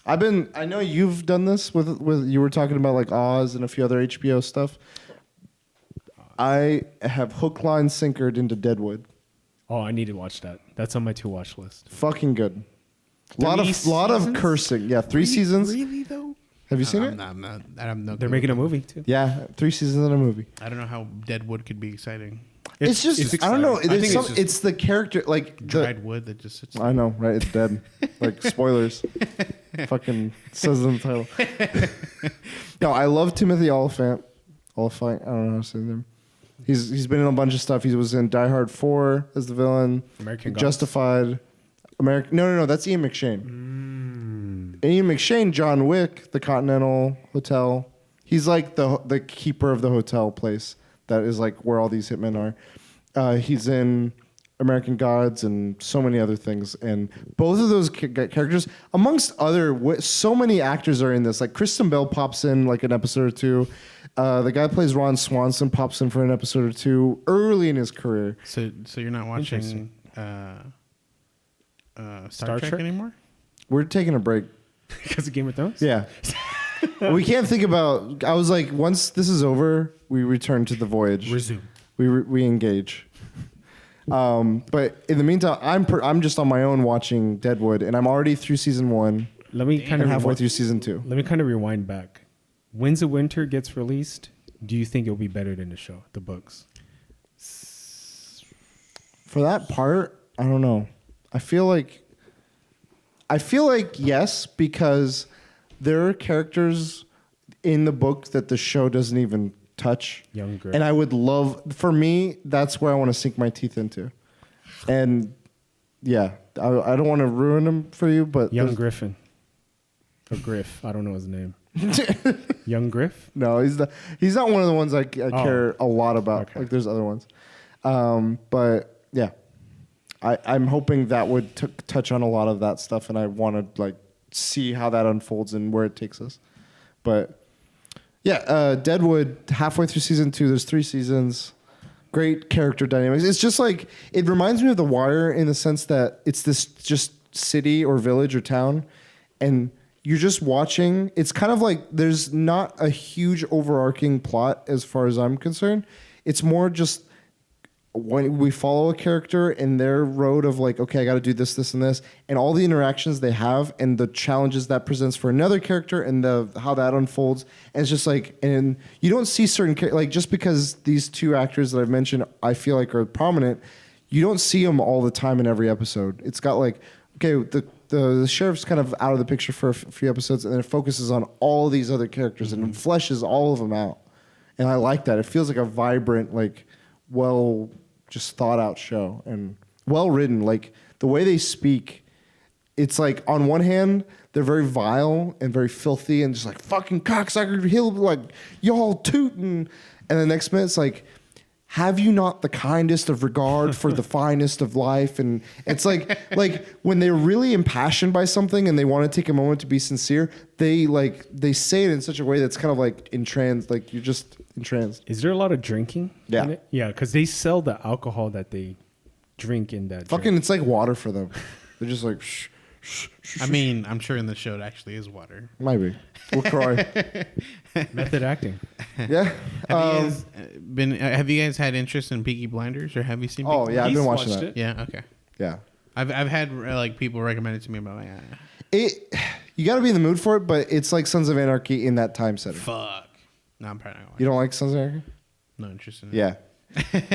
Thrones. I know you've done this with you were talking about like Oz and a few other HBO stuff. I have hook, line, sinkered into Deadwood. Oh, I need to watch that. That's on my to-watch list. Fucking good. Lot Three of seasons? cursing. Yeah, 3 seasons. Really though? Have you seen it? I'm not. They're making a movie too. Yeah, 3 seasons in a movie. I don't know how Deadwood could be exciting. It's just I don't know. exciting. I think It's, it's it's the character like the, Dried wood that just sits. I know, right? It's dead. Like spoilers. Fucking says in the title. No, I love Timothy Oliphant. Oliphant. I don't know how to say his name. He's been in a bunch of stuff. He was in Die Hard 4 as the villain. American Gods. Justified. No. That's Ian McShane. Ian McShane, John Wick, the Continental Hotel. He's like the keeper of the hotel place that is like where all these hitmen are. He's in American Gods and so many other things. And both of those characters, amongst other, so many actors are in this. Like Kristen Bell pops in like an episode or two. The guy who plays Ron Swanson pops in for an episode or two early in his career. So you're not watching Star Trek anymore? We're taking a break. Because of Game of Thrones? Yeah. We can't think about. I was like, once this is over, we return to the voyage. Resume. We engage. But in the meantime, I'm just on my own watching Deadwood, and I'm already through season 1 Let me kind and of halfway through season 2. Let me kind of rewind back. Winds of Winter gets released. Do you think it'll be better than the show, the books? For that part, I don't know. I feel like yes, because there are characters in the book that the show doesn't even touch. Young Griff. And I would love, for me, that's where I want to sink my teeth into. And yeah, I don't want to ruin them for you, but Young Griffin. Or Griff. I don't know his name. Young Griff? no, he's not one of the ones I care a lot about. Okay. Like there's other ones. But yeah, I'm hoping that would touch on a lot of that stuff, and I want to like see how that unfolds and where it takes us. But yeah, Deadwood, halfway through season 2, there's 3 seasons. Great character dynamics. It's just like, it reminds me of The Wire in the sense that it's this just city or village or town, and you're just watching. It's kind of like there's not a huge overarching plot as far as I'm concerned. It's more just when we follow a character in their road of like, okay, I got to do this, this, and this, and all the interactions they have and the challenges that presents for another character and how that unfolds. And it's just like, and you don't see certain like just because these 2 actors that I've mentioned, I feel like are prominent, you don't see them all the time in every episode. It's got like, okay, the sheriff's kind of out of the picture for a few episodes, and then it focuses on all these other characters and fleshes all of them out. And I like that. It feels like a vibrant, like, just thought out show and well written. Like the way they speak, it's like on one hand they're very vile and very filthy and just like fucking cocksucker, he'll like y'all tootin', and the next minute it's like have you not the kindest of regard for the finest of life? And it's like when they're really impassioned by something and they want to take a moment to be sincere, they say it in such a way that's kind of like entranced, like you're just entranced. Is there a lot of drinking? Yeah. In it? Yeah, because they sell the alcohol that they drink in that. Fucking, drink. it's like water for them. They're just like, shh. I mean, I'm sure in the show it actually is water. Might be. We'll cry. Method acting. Yeah. Have you guys had interest in Peaky Blinders, or have you seen? Oh yeah, I've been watching watched that. it. Yeah. Okay. Yeah. I've had like people recommend it to me about like, You got to be in the mood for it, but it's like Sons of Anarchy in that time setting. fuck. No, I'm probably not gonna watch You don't like Sons of Anarchy? it. No interest in it. Yeah.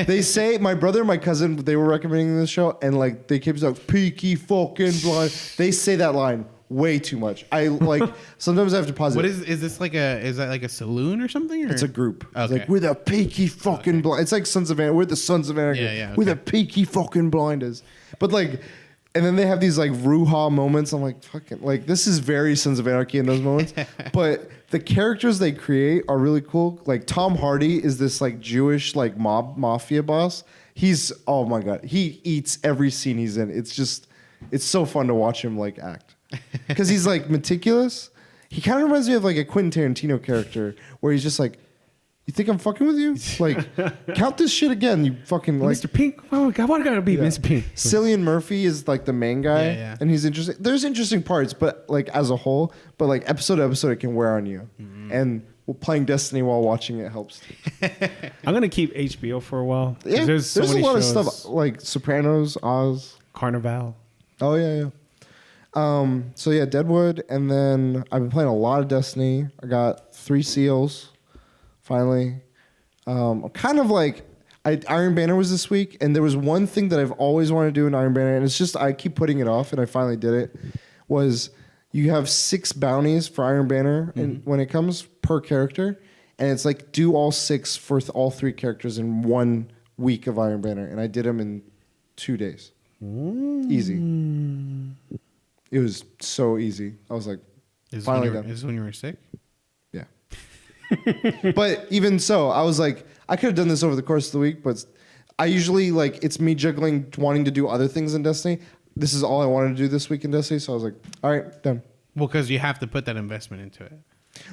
They say my brother and my cousin, they were recommending this show, and like they keep saying Peaky fucking blind. They say that line way too much. I like sometimes I have to pause What it. is this like is that like a saloon or something? Or? It's a group. It's Okay. like we're the Peaky fucking blind. It's like Sons of Anarchy. We're the Sons of Anarchy. Yeah, yeah, We're the okay. Peaky fucking blinders. But like, and then they have these like Ruha moments. I'm like, fucking, like this is very Sons of Anarchy in those moments. But the characters they create are really cool. Like Tom Hardy is this like Jewish like mafia boss. He's, oh my God, he eats every scene he's in. It's so fun to watch him like act. Because he's like meticulous. He kind of reminds me of like a Quentin Tarantino character where he's just like, you think I'm fucking with you? Like, count this shit again, you fucking like. Mr. Pink. Oh God, why gotta be Yeah. Mr. Pink? Cillian Murphy is like the main guy, Yeah. and he's interesting. There's interesting parts, but like as a whole, but like episode to episode, it can wear on you. And playing Destiny while watching it helps. I'm gonna keep HBO for a while. 'cause Yeah, there's so a many lot shows. of stuff like Sopranos, Oz. Carnival. Oh yeah. So yeah, Deadwood, and then I've been playing a lot of Destiny. I got 3 seals, finally. I'm kind of like Iron Banner was this week, and there was one thing that I've always wanted to do in Iron Banner, and it's just I keep putting it off, and I finally did it. Was you have 6 bounties for Iron Banner, and when it comes per character, and it's like do all 6 for all 3 characters in 1 week of Iron Banner, and I did them in 2 days. Easy. It was so easy. I was like, finally done. Is this when you were sick? Yeah. But even so, I was like, I could have done this over the course of the week, but I usually like it's me juggling wanting to do other things in Destiny. This is all I wanted to do this week in Destiny, so I was like, all right, done. Well, because you have to put that investment into it.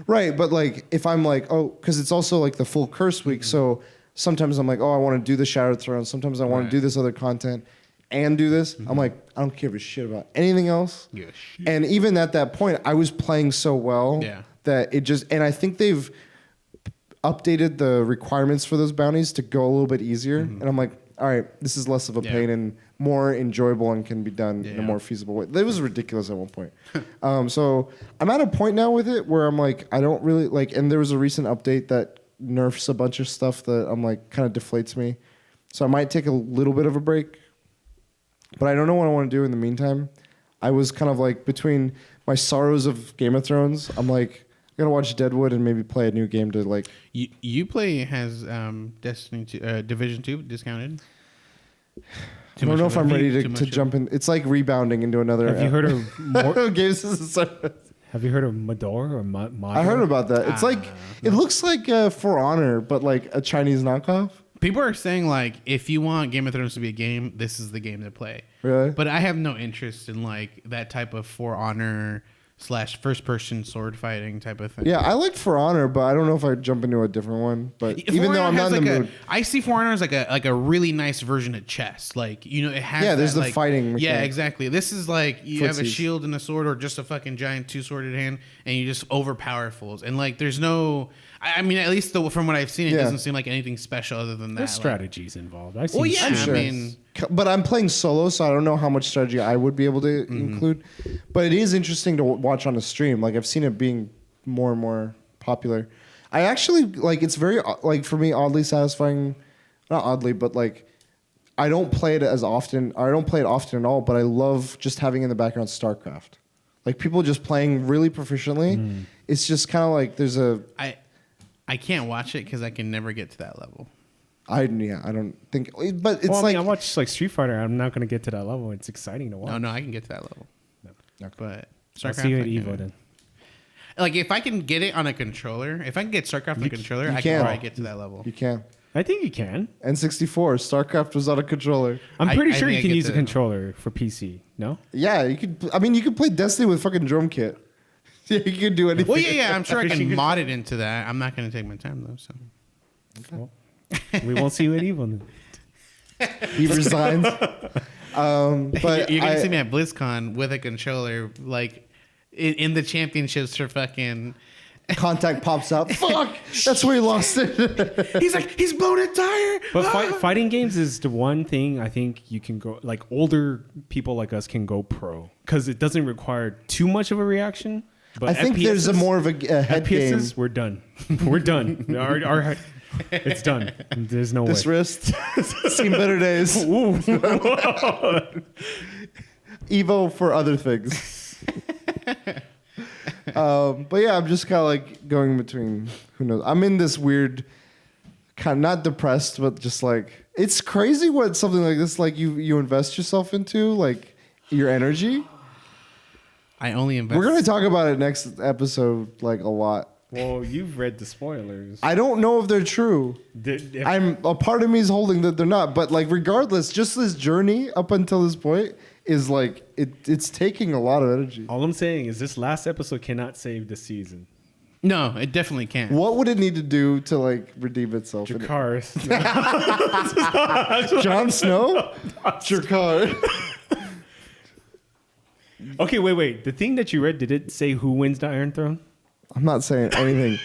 Right, but like if I'm like, oh, because it's also like the full curse week, so sometimes I'm like, oh, I want to do the Shattered Throne. Sometimes I want to do this other content and do this. I'm like, I don't give a shit about anything else. Yeah, shit. And even at that point, I was playing so well that it just, and I think they've updated the requirements for those bounties to go a little bit easier. And I'm like, all right, this is less of a pain and more enjoyable and can be done in a more feasible way. That was ridiculous at one point. So I'm at a point now with it where I'm like, I don't really like, and there was a recent update that nerfs a bunch of stuff that I'm like, kind of deflates me. So I might take a little bit of a break, but I don't know what I want to do in the meantime. I was kind of like between my sorrows of Game of Thrones, I'm like, I gotta watch Deadwood and maybe play a new game to like. Uplay has Destiny 2, Division 2 discounted. I don't know if I'm ready to jump in. It's like rebounding into another. Have you heard of games as a service? Have you heard of Mador or Mador? I heard about that. It's like it looks like For Honor, but like a Chinese knockoff. People are saying like, if you want Game of Thrones to be a game, this is the game to play. Really? But I have no interest in like that type of For Honor / first person sword fighting type of thing. Yeah, I like For Honor, but I don't know if I'd jump into a different one. But even though I'm not in the mood, I see For Honor as like a really nice version of chess. Like, you know, it has there's the like, fighting Yeah, mechanic. exactly. This is like you have a Footsies. shield and a sword, or just a fucking giant 2-sworded hand, and you just overpower fools. And like, there's no. I mean, at least from what I've seen, it doesn't seem like anything special other than that. There's Like, strategies involved. I see. well, yeah, I'm I sure. mean, But I'm playing solo, so I don't know how much strategy I would be able to include. But it is interesting to watch on a stream. Like I've seen it being more and more popular. I actually like it's very like for me oddly satisfying. Not oddly, but like I don't play it as often. Or I don't play it often at all. But I love just having in the background StarCraft. Like people just playing really proficiently. It's just kind of like there's a. I can't watch it because I can never get to that level. I don't think. But it's Well, I like mean, I watch like Street Fighter. I'm not going to get to that level. It's exciting to watch. No, I can get to that level. No. But I'll StarCraft, see you at I Evo can- then. Like if I can get it on a controller, if I can get StarCraft on a controller, I can. can probably get to that level. you can. I think you can. N64, StarCraft was on a controller. I'm pretty I sure think you I can get use a the- controller for PC. No? Yeah, you could. I mean, you could play Destiny with fucking drum kit. Yeah, you could do anything. Well, yeah. I'm sure I Fishing can good- mod it into that. I'm not going to take my time though. So Well, we won't see you at Evil then. He resigns. But you're going to see me at BlizzCon with a controller, like in the championships for fucking. Contact pops up. Fuck! That's where he lost it. He's like, he's blown a tire. But fighting games is the one thing I think you can go, like older people like us can go pro because it doesn't require too much of a reaction. But I think there's a more of a head game. FPSs, we're done. We're done. Our it's done. There's no This way. wrist. Seen better days. Evo for other things. But yeah, I'm just kind of like going between. Who knows? I'm in this weird, kind of not depressed, but just like it's crazy what something like this, like you invest yourself into, like your energy. I only invest. We're gonna talk about it next episode, like a lot. Well, you've read the spoilers. I don't know if they're true. I'm a part of me is holding that they're not, but like regardless, just this journey up until this point is like it's taking a lot of energy. All I'm saying is this last episode cannot save the season. No, it definitely can't. What would it need to do to like redeem itself? Jakar. Jon Snow? Jakar. Okay, wait. The thing that you read, did it say who wins the Iron Throne? I'm not saying anything.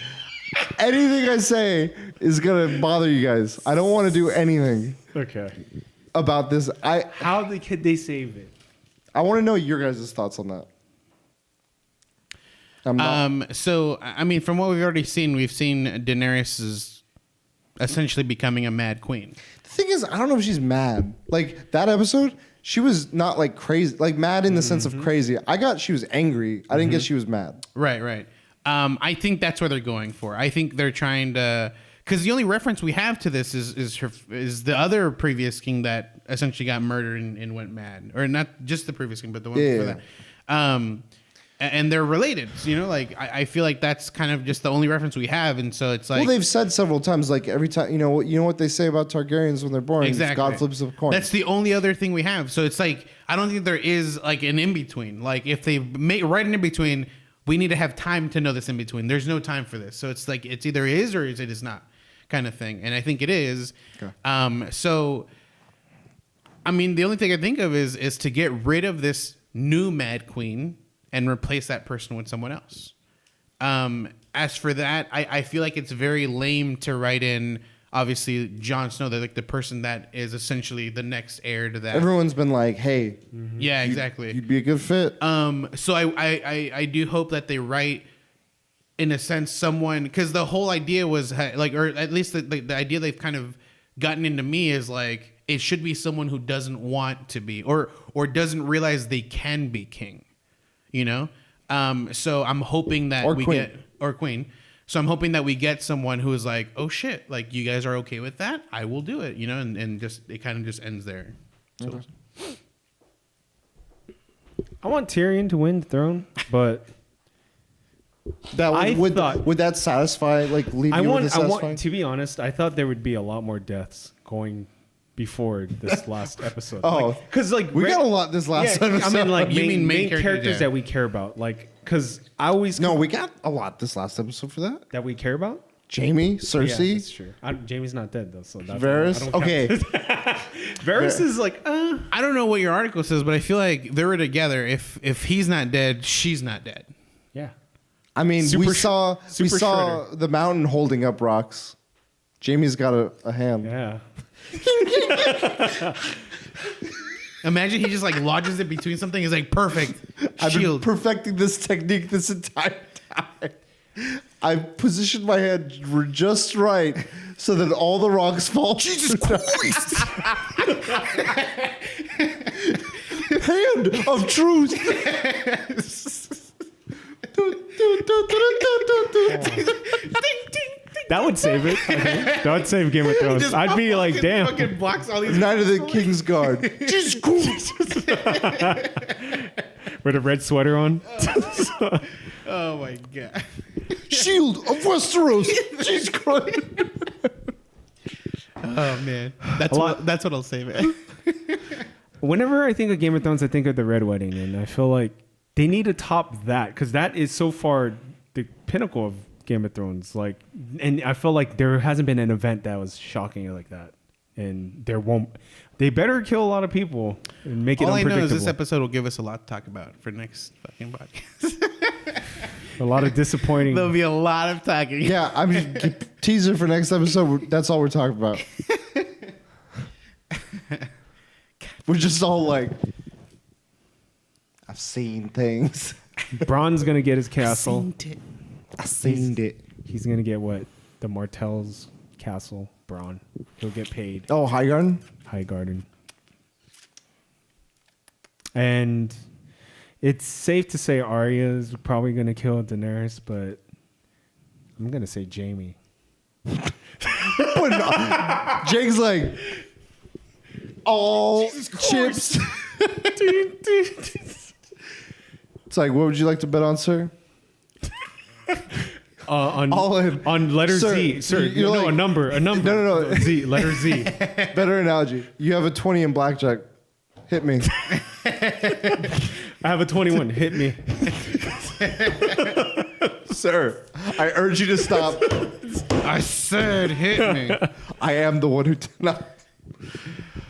Anything I say is gonna bother you guys. I don't want to do anything Okay. about this. How could they save it? I want to know your guys' thoughts on that. I'm not. So I mean, from what we've already seen, we've seen Daenerys is essentially becoming a mad queen. The thing is, I don't know if she's mad. Like that episode, she was not like crazy, like mad in the sense of crazy. I got she was angry. I didn't get she was mad. Right. I think that's what they're going for. I think they're trying to, because the only reference we have to this is the other previous king that essentially got murdered and went mad, or not just the previous king, but the one before that. And they're related, you know. Like I feel like that's kind of just the only reference we have, and so it's like, Well, they've said several times, like every time, you know what they say about Targaryens when they're born. exactly God flips a coin. That's the only other thing we have. So it's like I don't think there is like an in between. Like if they write an in between, we need to have time to know this in between. There's no time for this. So it's like it's either is or it is not kind of thing. And I think it is. Okay. So I mean, the only thing I think of is to get rid of this new Mad Queen and replace that person with someone else. As for that, I feel like it's very lame to write in, obviously, Jon Snow, like the person that is essentially the next heir to that. Everyone's been like, hey, Yeah, exactly. you'd be a good fit. So I do hope that they write, in a sense, someone, because the whole idea was like, or at least the idea they've kind of gotten into me is like, it should be someone who doesn't want to be, or doesn't realize they can be king, you know? So I'm hoping that or queen. So I'm hoping that we get someone who is like, oh shit, like you guys are okay with that? I will do it, you know? And just, it kind of just ends there. So. Okay. I want Tyrion to win the throne, but That would that satisfy? Like leave you with a satisfying? to be honest, I thought there would be a lot more deaths going before this last episode. Oh, because like we got a lot this last episode. I mean, like You mean main main characters characters, that we care about, like because I always No, we got a lot this last episode for that. that we care about. Jamie, Yeah, Cersei, that's true. Jamie's not dead though, so that's Varys. I don't count. Okay, Varys is like, I don't know what your article says, but I feel like they were together. If he's not dead, she's not dead. yeah. I mean, we saw Super the mountain holding up rocks. Jamie's got a hand. Yeah. Imagine he just like lodges it between something. He's like, perfect. I've been Shield. perfecting this technique this entire time. I positioned my hand just right so that all the rocks fall. Jesus Christ! Hand of truth. That would save it. I think. That would save Game of Thrones. I'd be like, damn. Fucking blocks all these. Night of the King's Guard. Jesus Christ! With a red sweater on. Oh my god. Shield of Westeros. Jesus Christ! Oh man, that's what I'll say, man. Whenever I think of Game of Thrones, I think of the Red Wedding, and I feel like they need to top that because that is so far the pinnacle of Game of Thrones. Like, and I feel like there hasn't been an event that was shocking like that, and there won't. They better kill a lot of people and make it All I unpredictable. know is this episode will give us a lot to talk about for next fucking podcast. A lot of disappointing. There'll be a lot of talking. Yeah, I mean, teaser for next episode. That's all we're talking about. We're just all like, I've seen things. Braun's gonna get his castle. I've seen it. He's gonna get what? The Martell's castle. Braun. He'll get paid. Oh, Highgarden? Highgarden. And it's safe to say Arya's probably gonna kill Daenerys, but I'm gonna say Jaime. Jake's like, all chips. It's like, what would you like to bet on, sir? All in. On letter Sir, Z. Sir, you're no, like- a number. No. Z, letter Z. Better analogy. You have a 20 in blackjack. Hit me. I have a 21. Hit me. Sir, I urge you to stop. I said hit me. I am the one who did not.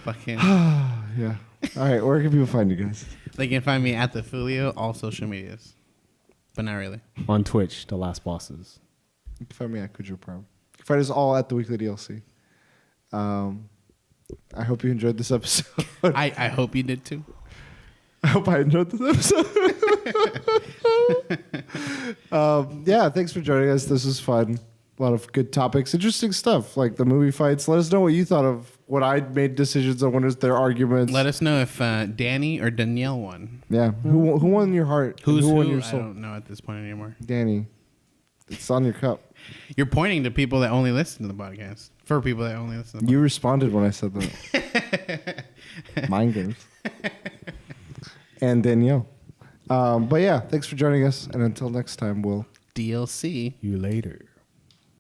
Fucking. Yeah. All right, where can people find you guys? They can find me at the Fulio, all social medias, but not really. On Twitch, The Last Bosses. You can find me at Kujo Prime. You can find us all at the Weekly DLC. I hope you enjoyed this episode. I hope you did too. I hope I enjoyed this episode. Yeah, thanks for joining us. This was fun. A lot of good topics, interesting stuff, like the movie fights. Let us know what you thought of what I made decisions on. When is their arguments? Let us know if Dany or Danielle won. Yeah, who won your heart? Who won who? your I soul? don't know at this point anymore. Dany. It's on your cup. You're pointing to people that only listen to the podcast. For people that only listen to the podcast. You responded when I said that. Mind games. And Danielle. But yeah, thanks for joining us. And until next time, we'll DLC. You later.